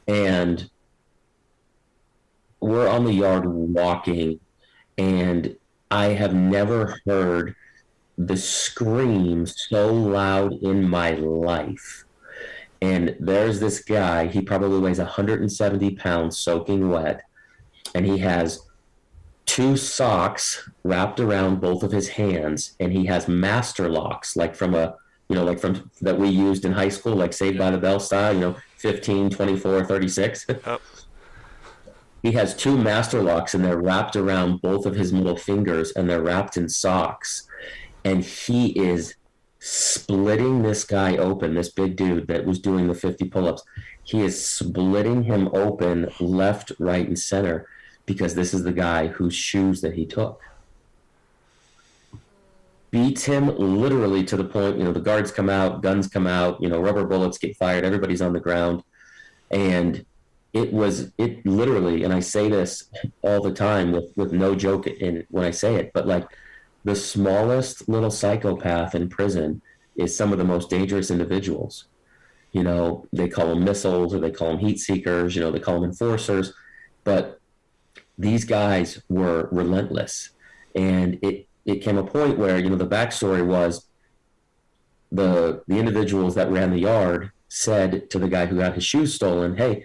And we're on the yard walking, and I have never heard the scream so loud in my life. And there's this guy, he probably weighs 170 pounds soaking wet, and he has 2 socks wrapped around both of his hands, and he has master locks, like from that we used in high school, like Saved by the Bell style, 15, 24, 36. Oh. He has 2 master locks, and they're wrapped around both of his middle fingers, and they're wrapped in socks. And he is splitting this guy open, this big dude that was doing the 50 pull-ups. He is splitting him open left, right, and center, because this is the guy whose shoes that he took. Beats him literally to the point, the guards come out, guns come out, rubber bullets get fired, everybody's on the ground. And it literally, and I say this all the time with no joke when I say it, but like the smallest little psychopath in prison is some of the most dangerous individuals. They call them missiles, or they call them heat seekers, they call them enforcers, but these guys were relentless. And it came a point where, the backstory was the individuals that ran the yard said to the guy who got his shoes stolen, hey,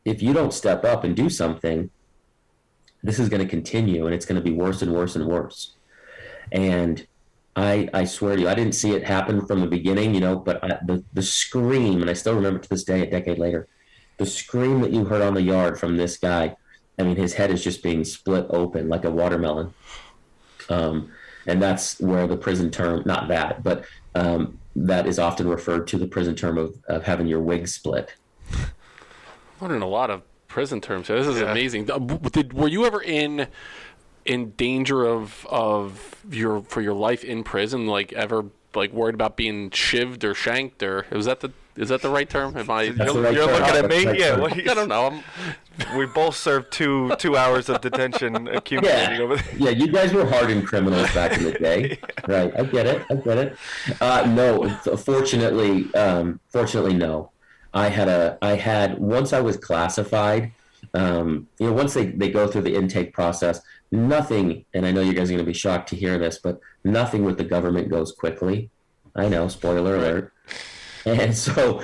if you don't step up and do something, this is going to continue, and it's going to be worse and worse and worse. And I swear to you, I didn't see it happen from the beginning, but the scream, and I still remember to this day, a decade later, the scream that you heard on the yard from this guy, I mean, his head is just being split open like a watermelon. And that's where the prison term, not that, but that is often referred to the prison term of having your wig split. I'm learning a lot of prison terms here. This is amazing. Were you ever in danger of your life in prison? Like ever worried about being shivved or shanked, or is that the right term? Am I? You're looking at me? Yeah. Well, I don't know. We both served two hours of detention accumulating over there. Yeah, you guys were hardened criminals back in the day. Right. I get it. No, fortunately, no. I had once I was classified, once they go through the intake process, nothing, and I know you guys are going to be shocked to hear this, but nothing with the government goes quickly. I know, spoiler alert. And so,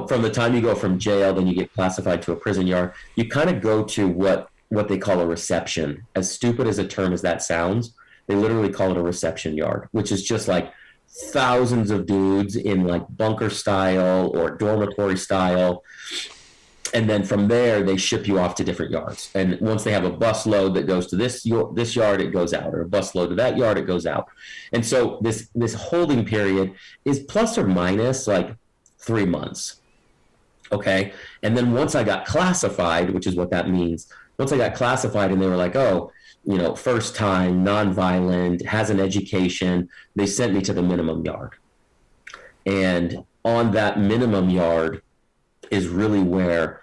from the time you go from jail, then you get classified to a prison yard, you kind of go to what they call a reception. As stupid as a term as that sounds, they literally call it a reception yard, which is just like thousands of dudes in like bunker style or dormitory style. And then from there, they ship you off to different yards. And once they have a bus load that goes to this yard, it goes out, or a bus load to that yard, it goes out. And so this holding period is plus or minus like 3 months. Okay. And then once I got classified, which is what that means, once I got classified and they were like, oh, first time, nonviolent, has an education, they sent me to the minimum yard. And on that minimum yard is really where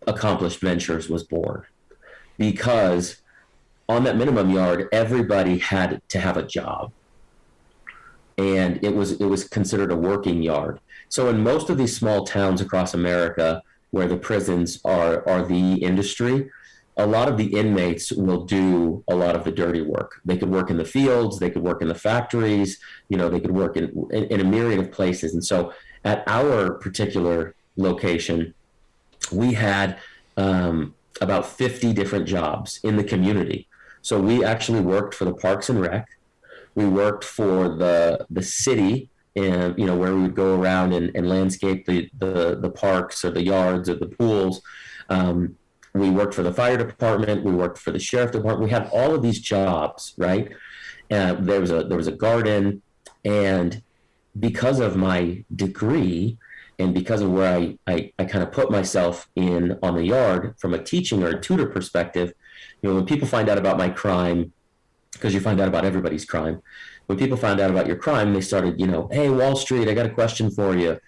Accomplished Ventures was born, because on that minimum yard, everybody had to have a job, and it was considered a working yard. So in most of these small towns across America, where the prisons are the industry, a lot of the inmates will do a lot of the dirty work. They could work in the fields, they could work in the factories, they could work in a myriad of places. And so at our particular location, we had about 50 different jobs in the community. So we actually worked for the Parks and Rec. We worked for the city, and where we would go around and landscape the parks or the yards or the pools. We worked for the fire department. We worked for the sheriff department. We had all of these jobs, right? There was a garden, and because of my degree and because of where I kind of put myself in on the yard from a teaching or a tutor perspective, when people find out about my crime, because you find out about everybody's crime, when people found out about your crime, they started, hey, Wall Street, I got a question for you.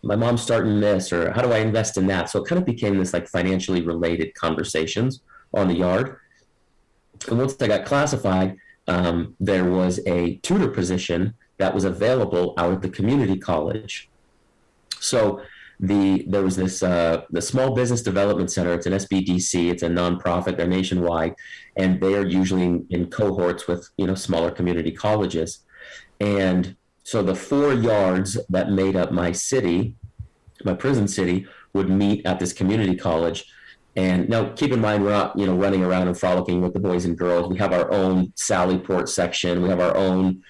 My mom's starting this, or how do I invest in that? So it kind of became this like financially related conversations on the yard. And once I got classified, there was a tutor position that was available out at the community college. So there was this the Small Business Development Center. It's an SBDC. It's a nonprofit. They're nationwide, and they are usually in cohorts with smaller community colleges. And so the 4 yards that made up my city, my prison city, would meet at this community college. And now keep in mind, we're not running around and frolicking with the boys and girls. We have our own Sallyport section. We have our own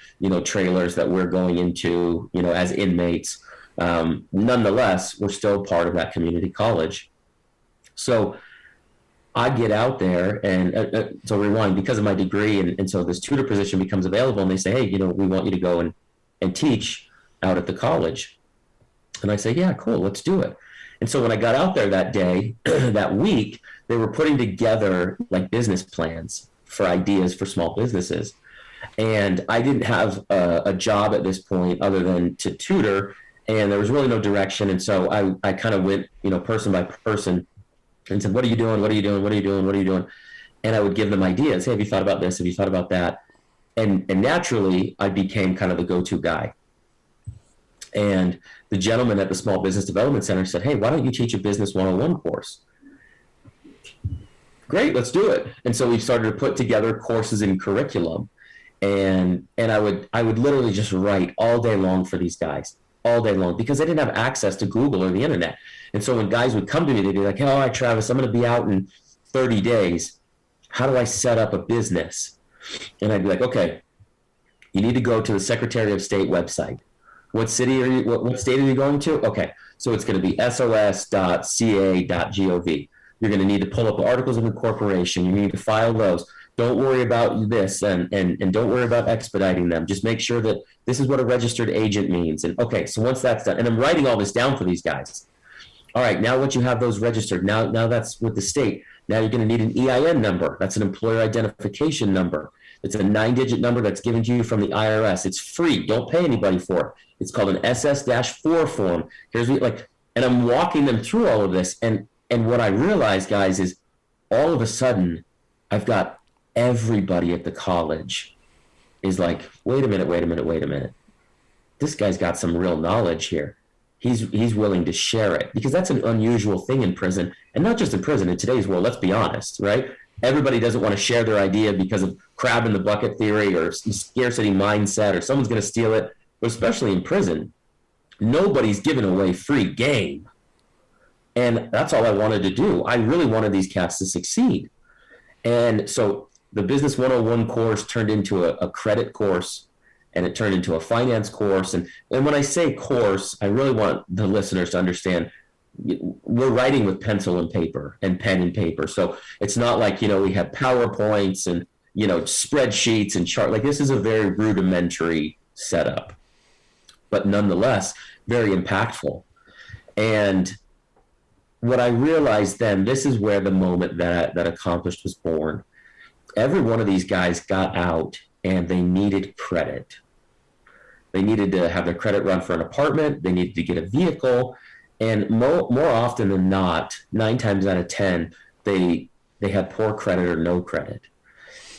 trailers that we're going into as inmates. Nonetheless, we're still part of that community college. So I get out there, and so rewind, because of my degree, and so this tutor position becomes available, and they say, hey, we want you to go and teach out at the college. And I say, yeah, cool, let's do it. And so when I got out there that day, that week, they were putting together like business plans for ideas for small businesses. And I didn't have a job at this point other than to tutor, and there was really no direction. And so I kind of went, person by person and said, what are you doing? What are you doing? What are you doing? What are you doing? And I would give them ideas. Hey, have you thought about this? Have you thought about that? And naturally, I became kind of the go-to guy. And the gentleman at the Small Business Development Center said, hey, why don't you teach a Business 101 course? Great, let's do it. And so we started to put together courses in curriculum. And I would literally just write all day long for these guys, all day long, because they didn't have access to Google or the internet. And so when guys would come to me, they'd be like, hey, all right, Travis, I'm going to be out in 30 days. How do I set up a business? And I'd be like, okay, you need to go to the Secretary of State website. What city are you, what state are you going to? Okay, so it's going to be sos.ca.gov. You're going to need to pull up the articles of incorporation. You need to file those. Don't worry about this, and don't worry about expediting them. Just make sure that this is what a registered agent means. And okay, so once that's done, and I'm writing all this down for these guys. All right, now once you have those registered, now that's with the state. Now you're going to need an EIN number. That's an employer identification number. It's a 9-digit number that's given to you from the IRS. It's free. Don't pay anybody for it. It's called an SS-4 form. Here's what, and I'm walking them through all of this. And what I realized, guys, is all of a sudden I've got everybody at the college is like, wait a minute. This guy's got some real knowledge here. He's willing to share it, because that's an unusual thing in prison, and not just in prison, in today's world, let's be honest, right? Everybody doesn't want to share their idea because of crab in the bucket theory or scarcity mindset, or someone's going to steal it. But especially in prison, nobody's giving away free game. And that's all I wanted to do. I really wanted these cats to succeed. And so the Business 101 course turned into a credit course, and it turned into a finance course. And when I say course, I really want the listeners to understand we're writing with pencil and paper and pen and paper. So it's not like, we have PowerPoints and, spreadsheets and chart. Like, this is a very rudimentary setup, but nonetheless, very impactful. And what I realized then, this is where the moment that Accomplished was born. Every one of these guys got out and they needed credit. They needed to have their credit run for an apartment. They needed to get a vehicle. And more often than not, 9 times out of 10, they had poor credit or no credit.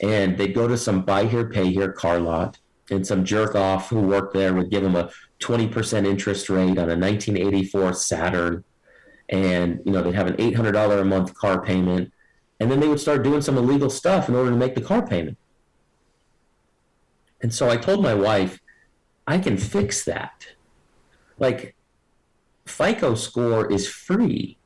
And they'd go to some buy here, pay here car lot, and some jerk off who worked there would give them a 20% interest rate on a 1984 Saturn. And, they'd have an $800 a month car payment. And then they would start doing some illegal stuff in order to make the car payment. And so I told my wife, I can fix that. Like, FICO score is free.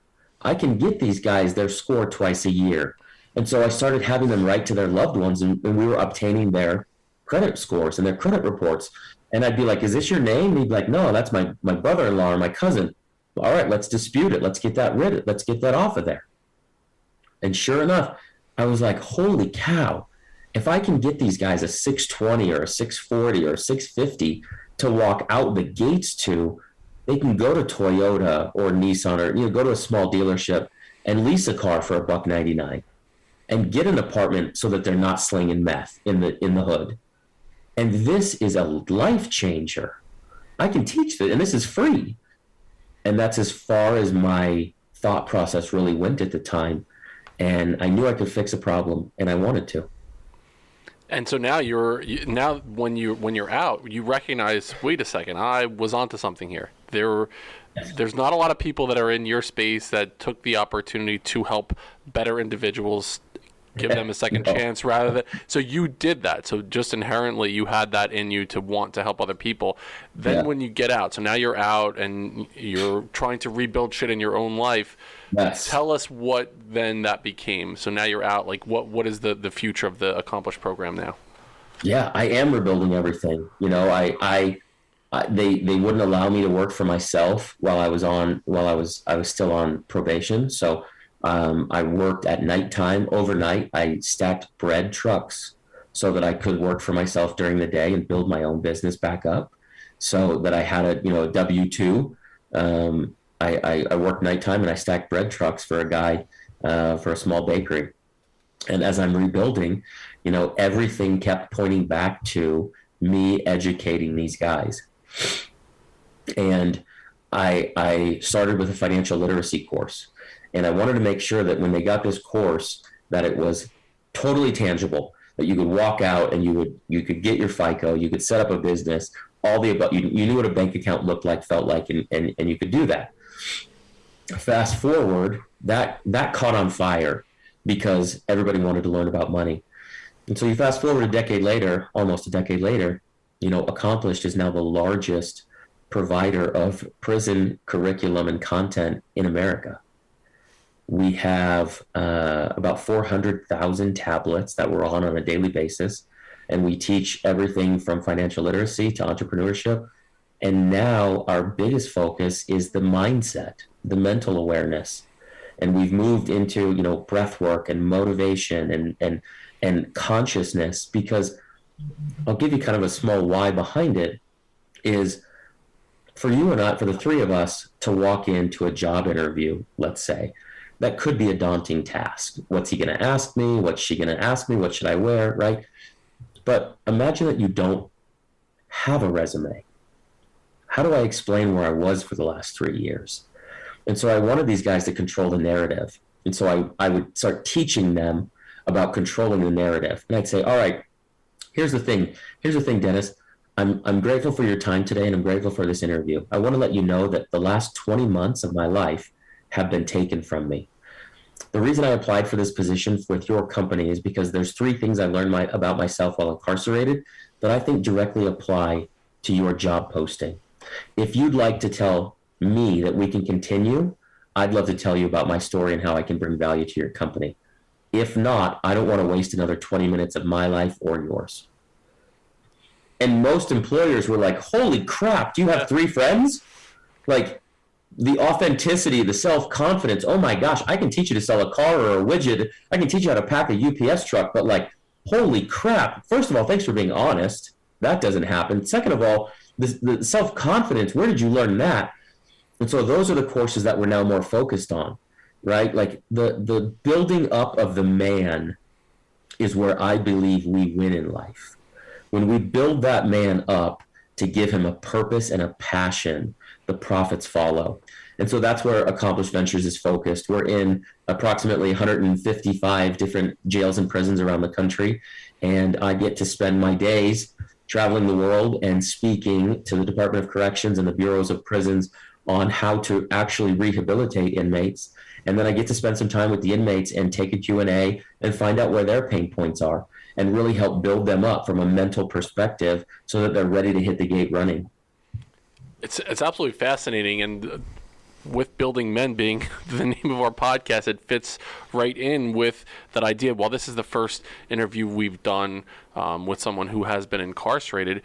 I can get these guys their score twice a year. And so I started having them write to their loved ones, and we were obtaining their credit scores and their credit reports. And I'd be like, is this your name? And he'd be like, no, that's my brother-in-law or my cousin. All right, let's dispute it. Let's get that let's get that off of there. And sure enough, I was like, holy cow, if I can get these guys a 620 or a 640 or a 650 to walk out the gates to, they can go to Toyota or Nissan or go to a small dealership and lease a car for $1.99 and get an apartment so that they're not slinging meth in the hood. And this is a life changer. I can teach that, and this is free. And that's as far as my thought process really went at the time. And I knew I could fix a problem, and I wanted to. And so now when you're out, you recognize, wait a second, I was onto something here. There's not a lot of people that are in your space that took the opportunity to help better individuals, give them a second chance rather than. So you did that. So just inherently, you had that in you to want to help other people. Then when you get out, so now you're out and you're trying to rebuild shit in your own life. Yes. Tell us what then that became. So now you're out. Like what is the future of the Accomplish program now? Yeah, I am rebuilding everything. They wouldn't allow me to work for myself while I was still on probation. So I worked at nighttime, overnight. I stacked bread trucks so that I could work for myself during the day and build my own business back up, so that I had a W-2. I worked nighttime and I stacked bread trucks for a guy for a small bakery. And as I'm rebuilding, everything kept pointing back to me educating these guys. And I started with a financial literacy course. And I wanted to make sure that when they got this course, that it was totally tangible, that you could walk out and you could get your FICO, you could set up a business, all the above. You knew what a bank account looked like, felt like, and you could do that. Fast forward, that caught on fire because everybody wanted to learn about money. And so you fast forward almost a decade later, Accomplished is now the largest provider of prison curriculum and content in America. We have about 400,000 tablets that we're on a daily basis, and we teach everything from financial literacy to entrepreneurship. And now our biggest focus is the mindset, the mental awareness. And we've moved into, breath work and motivation and consciousness, because I'll give you kind of a small why behind it is for you and I, for the three of us to walk into a job interview, let's say, that could be a daunting task. What's he going to ask me? What's she going to ask me? What should I wear? Right? But imagine that you don't have a resume. How do I explain where I was for the last 3 years? And so I wanted these guys to control the narrative. And so I would start teaching them about controlling the narrative. And I'd say, all right, here's the thing, Dennis. I'm grateful for your time today, and I'm grateful for this interview. I want to let you know that the last 20 months of my life have been taken from me. The reason I applied for this position with your company is because there's 3 things I learned about myself while incarcerated that I think directly apply to your job posting. If you'd like to tell me that we can continue, I'd love to tell you about my story and how I can bring value to your company. If not, I don't want to waste another 20 minutes of my life or yours. And most employers were like, holy crap, do you have 3 friends? Like, the authenticity, the self-confidence, oh my gosh, I can teach you to sell a car or a widget. I can teach you how to pack a UPS truck, but like, holy crap. First of all, thanks for being honest. That doesn't happen. Second of all, the self-confidence, where did you learn that? And so those are the courses that we're now more focused on, right? Like the building up of the man is where I believe we win in life. When we build that man up to give him a purpose and a passion, the profits follow. And so that's where Accomplished Ventures is focused. We're in approximately 155 different jails and prisons around the country. And I get to spend my days traveling the world and speaking to the Department of Corrections and the bureaus of prisons on how to actually rehabilitate inmates. And then I get to spend some time with the inmates and take a Q&A and find out where their pain points are and really help build them up from a mental perspective so that they're ready to hit the gate running. It's absolutely fascinating. And with Building Men being the name of our podcast, it fits right in with that idea. While this is the first interview we've done with someone who has been incarcerated,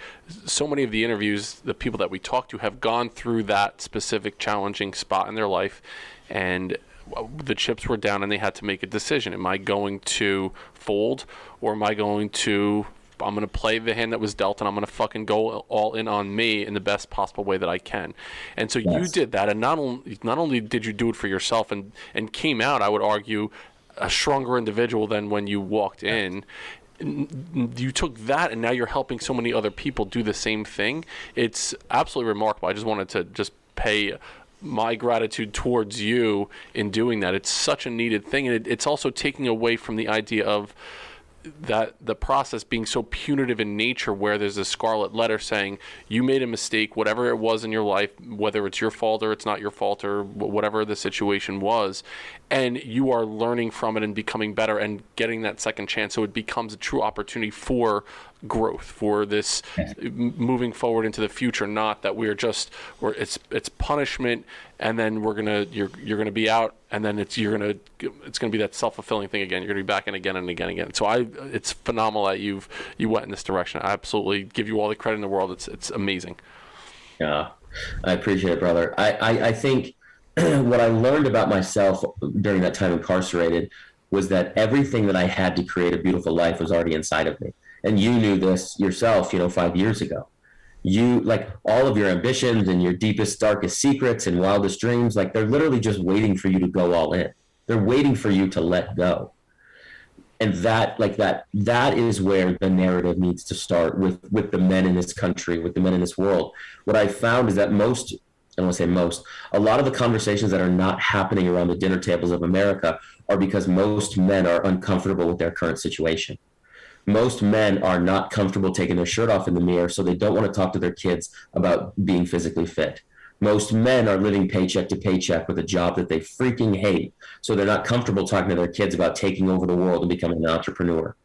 so many of the interviews, the people that we talk to have gone through that specific challenging spot in their life, and the chips were down and they had to make a decision. Am I going to fold, or am I going to play the hand that was dealt, and I'm going to fucking go all in on me in the best possible way that I can. And so you did that, and not only did you do it for yourself and came out, I would argue, a stronger individual than when you walked in. You took that, and now you're helping so many other people do the same thing. It's absolutely remarkable. I just wanted to just pay my gratitude towards you in doing that. It's such a needed thing, and it's also taking away from the idea of that the process being so punitive in nature, where there's a scarlet letter saying you made a mistake, whatever it was in your life, whether it's your fault or it's not your fault, or whatever the situation was, and you are learning from it and becoming better and getting that second chance. So it becomes a true opportunity for growth, for this moving forward into the future, not that it's punishment, and then you're gonna be out, and then it's gonna be that self-fulfilling thing again. You're gonna be back in again and again and again. So it's phenomenal that you went in this direction. I absolutely give you all the credit in the world. It's amazing. Yeah, I appreciate it, brother. I think what I learned about myself during that time incarcerated was that everything that I had to create a beautiful life was already inside of me. And you knew this yourself, 5 years ago. You, like, all of your ambitions and your deepest, darkest secrets and wildest dreams, like, they're literally just waiting for you to go all in. They're waiting for you to let go. And that is where the narrative needs to start with the men in this country, with the men in this world. What I found is that a lot of the conversations that are not happening around the dinner tables of America are because most men are uncomfortable with their current situation. Most men are not comfortable taking their shirt off in the mirror, so they don't want to talk to their kids about being physically fit. Most men are living paycheck to paycheck with a job that they freaking hate, so they're not comfortable talking to their kids about taking over the world and becoming an entrepreneur.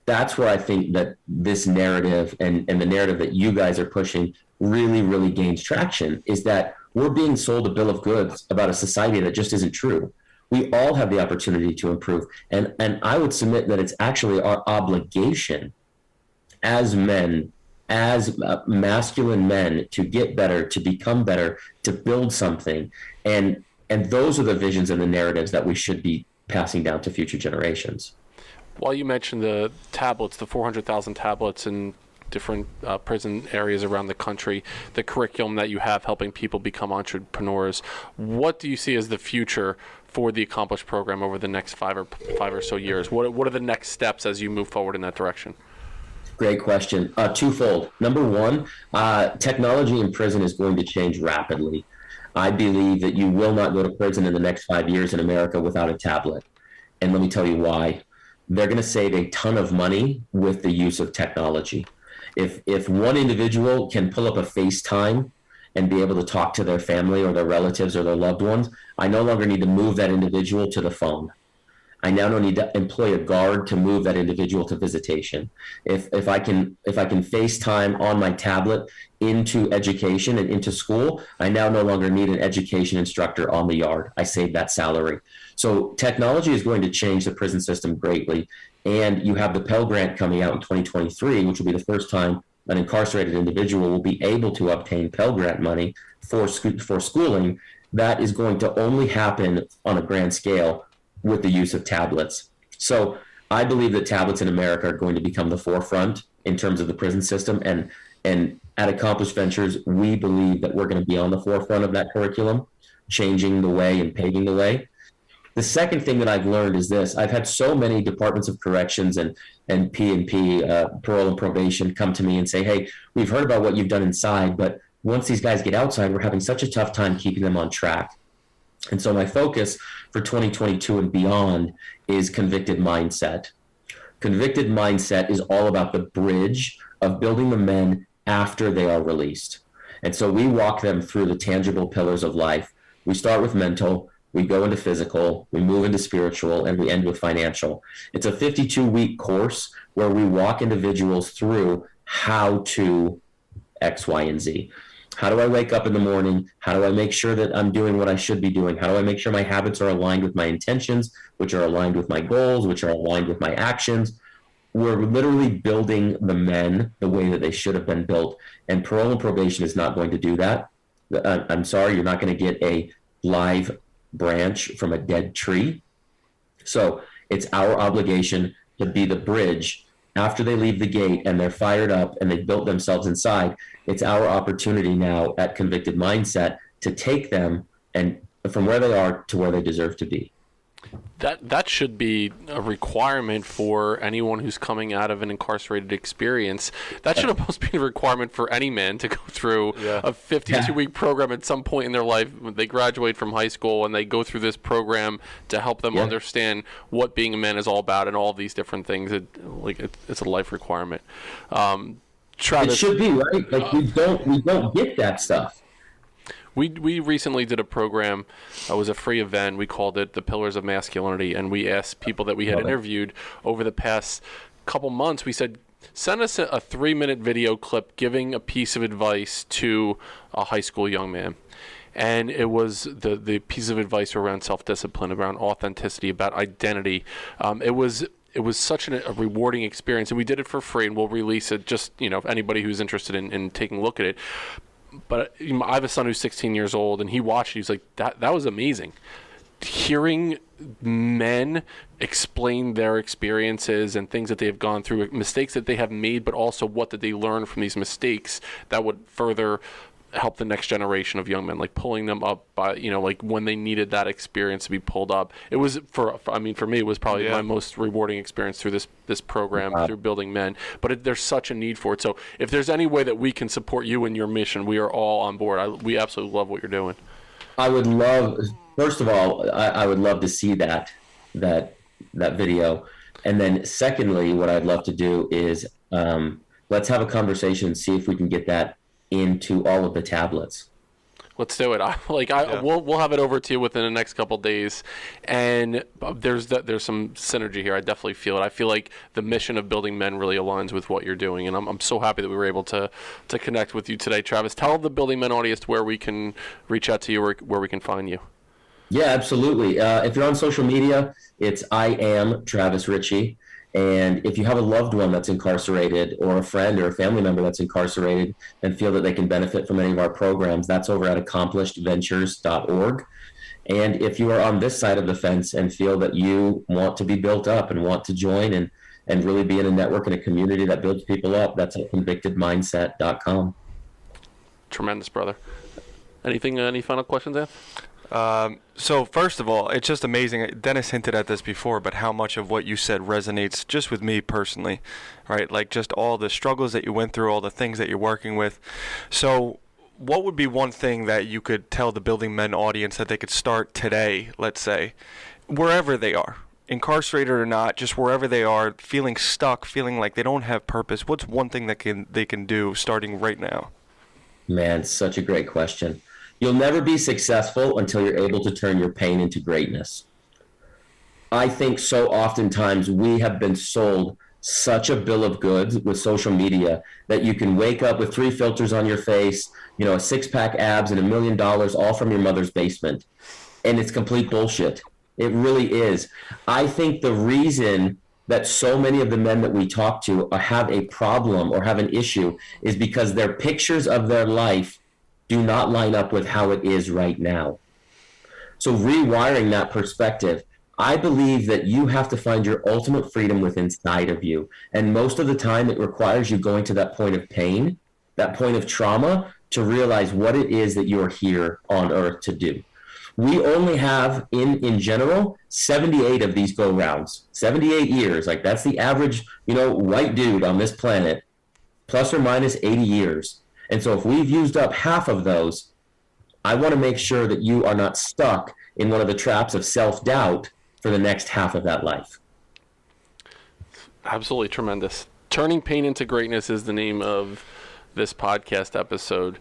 That's where I think that this narrative and the narrative that you guys are pushing really, really gains traction, is that we're being sold a bill of goods about a society that just isn't true. We all have the opportunity to improve. And I would submit that it's actually our obligation as men, as masculine men, to get better, to become better, to build something. And those are the visions and the narratives that we should be passing down to future generations. While you mentioned the tablets, the 400,000 tablets in different prison areas around the country, the curriculum that you have helping people become entrepreneurs, what do you see as the future for the Accomplished program over the next five or so years? What are the next steps as you move forward in that direction? Great question. Twofold. Number one, technology in prison is going to change rapidly. I believe that you will not go to prison in the next 5 years in America without a tablet. And let me tell you why. They're going to save a ton of money with the use of technology. If one individual can pull up a FaceTime and be able to talk to their family or their relatives or their loved ones, I no longer need to move that individual to the phone. I now don't need to employ a guard to move that individual to visitation. If I can FaceTime on my tablet into education and into school, I now no longer need an education instructor on the yard. I save that salary. So technology is going to change the prison system greatly. And you have the Pell Grant coming out in 2023, which will be the first time an incarcerated individual will be able to obtain Pell Grant money for schooling. That is going to only happen on a grand scale with the use of tablets. So I believe that tablets in America are going to become the forefront in terms of the prison system. And at Accomplished Ventures, we believe that we're going to be on the forefront of that curriculum, changing the way and paving the way. The second thing that I've learned is this. I've had so many departments of corrections and P&P, parole and probation, come to me and say, hey, we've heard about what you've done inside, but once these guys get outside, we're having such a tough time keeping them on track. And so my focus for 2022 and beyond is convicted mindset. Convicted mindset is all about the bridge of building the men after they are released. And so we walk them through the tangible pillars of life. We start with mental, we go into physical, we move into spiritual, and we end with financial. It's a 52-week course where we walk individuals through how to X, Y, and Z. How do I wake up in the morning? How do I make sure that I'm doing what I should be doing? How do I make sure my habits are aligned with my intentions, which are aligned with my goals, which are aligned with my actions? We're literally building the men the way that they should have been built. And parole and probation is not going to do that. I'm sorry, you're not going to get a live branch from a dead tree. So it's our obligation to be the bridge after they leave the gate and they're fired up and they've built themselves inside. It's our opportunity now at Convicted Mindset to take them and from where they are to where they deserve to be. That should be a requirement for anyone who's coming out of an incarcerated experience. That should almost be a requirement for any man to go through a 52-week program at some point in their life. They graduate from high school and they go through this program to help them understand what being a man is all about and all of these different things. It's a life requirement. Travis, it should be, right? Like we don't get that stuff. We recently did a program. It was a free event. We called it The Pillars of Masculinity, and we asked people that we had interviewed over the past couple months. We said, send us a 3-minute video clip giving a piece of advice to a high school young man. And it was the piece of advice around self-discipline, around authenticity, about identity. It was such a rewarding experience, and we did it for free, and we'll release it just, if anybody who's interested in taking a look at it. But I have a son who's 16 years old, and he watched it. He's like, that was amazing. Hearing men explain their experiences and things that they have gone through, mistakes that they have made, but also what did they learn from these mistakes that would further help the next generation of young men, like pulling them up by, like when they needed that experience to be pulled up. It was for me, it was probably my most rewarding experience through this program, through building men. But there's such a need for it. So if there's any way that we can support you in your mission, we are all on board. We absolutely love what you're doing. I would love, first of all, I would love to see that video. And then secondly, what I'd love to do is let's have a conversation and see if we can get that into all of the tablets. Let's do it. We'll have it over to you within the next couple of days, and there's some synergy here. I definitely feel it. I feel like the mission of building men really aligns with what you're doing, and I'm so happy that we were able to connect with you today, Travis. Tell the Building Men audience where we can reach out to you, or where we can find you. Yeah, absolutely. If you're on social media, it's I am Travis Richie. And if you have a loved one that's incarcerated, or a friend or a family member that's incarcerated and feel that they can benefit from any of our programs, that's over at accomplishedventures.org. And if you are on this side of the fence and feel that you want to be built up and want to join and really be in a network and a community that builds people up, that's at convictedmindset.com. Tremendous, brother. Any final questions, Anth? So first of all, it's just amazing. Dennis hinted at this before, but how much of what you said resonates just with me personally, right? Like just all the struggles that you went through, all the things that you're working with. So what would be one thing that you could tell the Building Men audience that they could start today, let's say, wherever they are, incarcerated or not, just wherever they are, feeling stuck, feeling like they don't have purpose? What's one thing that they can do starting right now? Man, such a great question. You'll never be successful until you're able to turn your pain into greatness. I think so oftentimes we have been sold such a bill of goods with social media that you can wake up with 3 filters on your face, a 6-pack abs and $1 million all from your mother's basement. And it's complete bullshit. It really is. I think the reason that so many of the men that we talk to have a problem or have an issue is because their pictures of their life do not line up with how it is right now. So rewiring that perspective, I believe that you have to find your ultimate freedom within inside of you. And most of the time it requires you going to that point of pain, that point of trauma, to realize what it is that you are here on earth to do. We only have, in general, 78 of these go-rounds, 78 years. Like that's the average, white dude on this planet, plus or minus 80 years. And so if we've used up half of those, I want to make sure that you are not stuck in one of the traps of self-doubt for the next half of that life. Absolutely tremendous. Turning Pain into Greatness is the name of this podcast episode.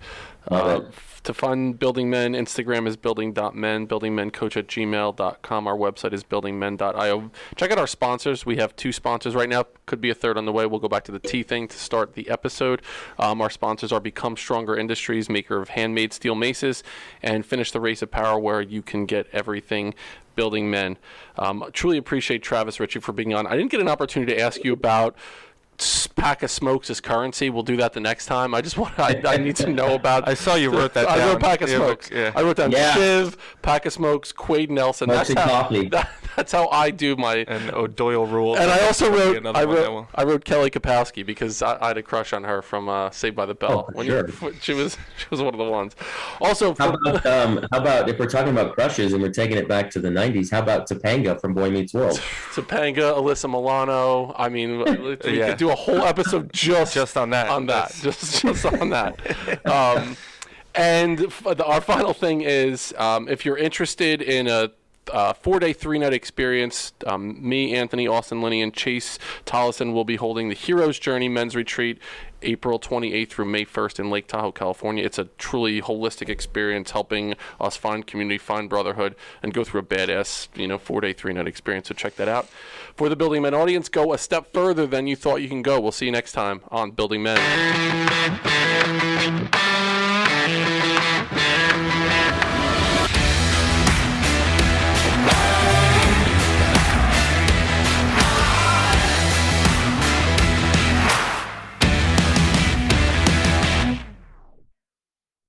To find Building Men, Instagram is building.men, buildingmencoach@gmail.com. Our website is buildingmen.io. Check out our sponsors. We have 2 sponsors right now. Could be a third on the way. We'll go back to the T thing to start the episode. Our sponsors are Become Stronger Industries, maker of handmade steel maces, and Finish the Race of Power, where you can get everything Building Men. Truly appreciate Travis Richie for being on. I didn't get an opportunity to ask you about pack of smokes as currency. We'll do that the next time. I just want I need to know about. I saw you wrote that down. I wrote pack of smokes. Yeah. I wrote down Shiv, pack of smokes, Quaid Nelson. That's how I do my and O'Doyle rule. And I also wrote Kelly Kapowski because I had a crush on her from Saved by the Bell. She was one of the ones. Also, how about if we're talking about crushes and we're taking it back to the 90s? How about Topanga from Boy Meets World? Topanga, Alyssa Milano. I mean, we could do a whole episode just on that. Just on that. And our final thing is, if you're interested in a 4-day, 3-night experience, me, Anthony, Austin, Linney, and Chase Tollison will be holding the Hero's Journey Men's Retreat April 28th through May 1st in Lake Tahoe, California. It's a truly holistic experience, helping us find community, find brotherhood, and go through a badass, 4-day, 3-night experience. So check that out. For the Building Men audience, go a step further than you thought you can go. We'll see you next time on Building Men.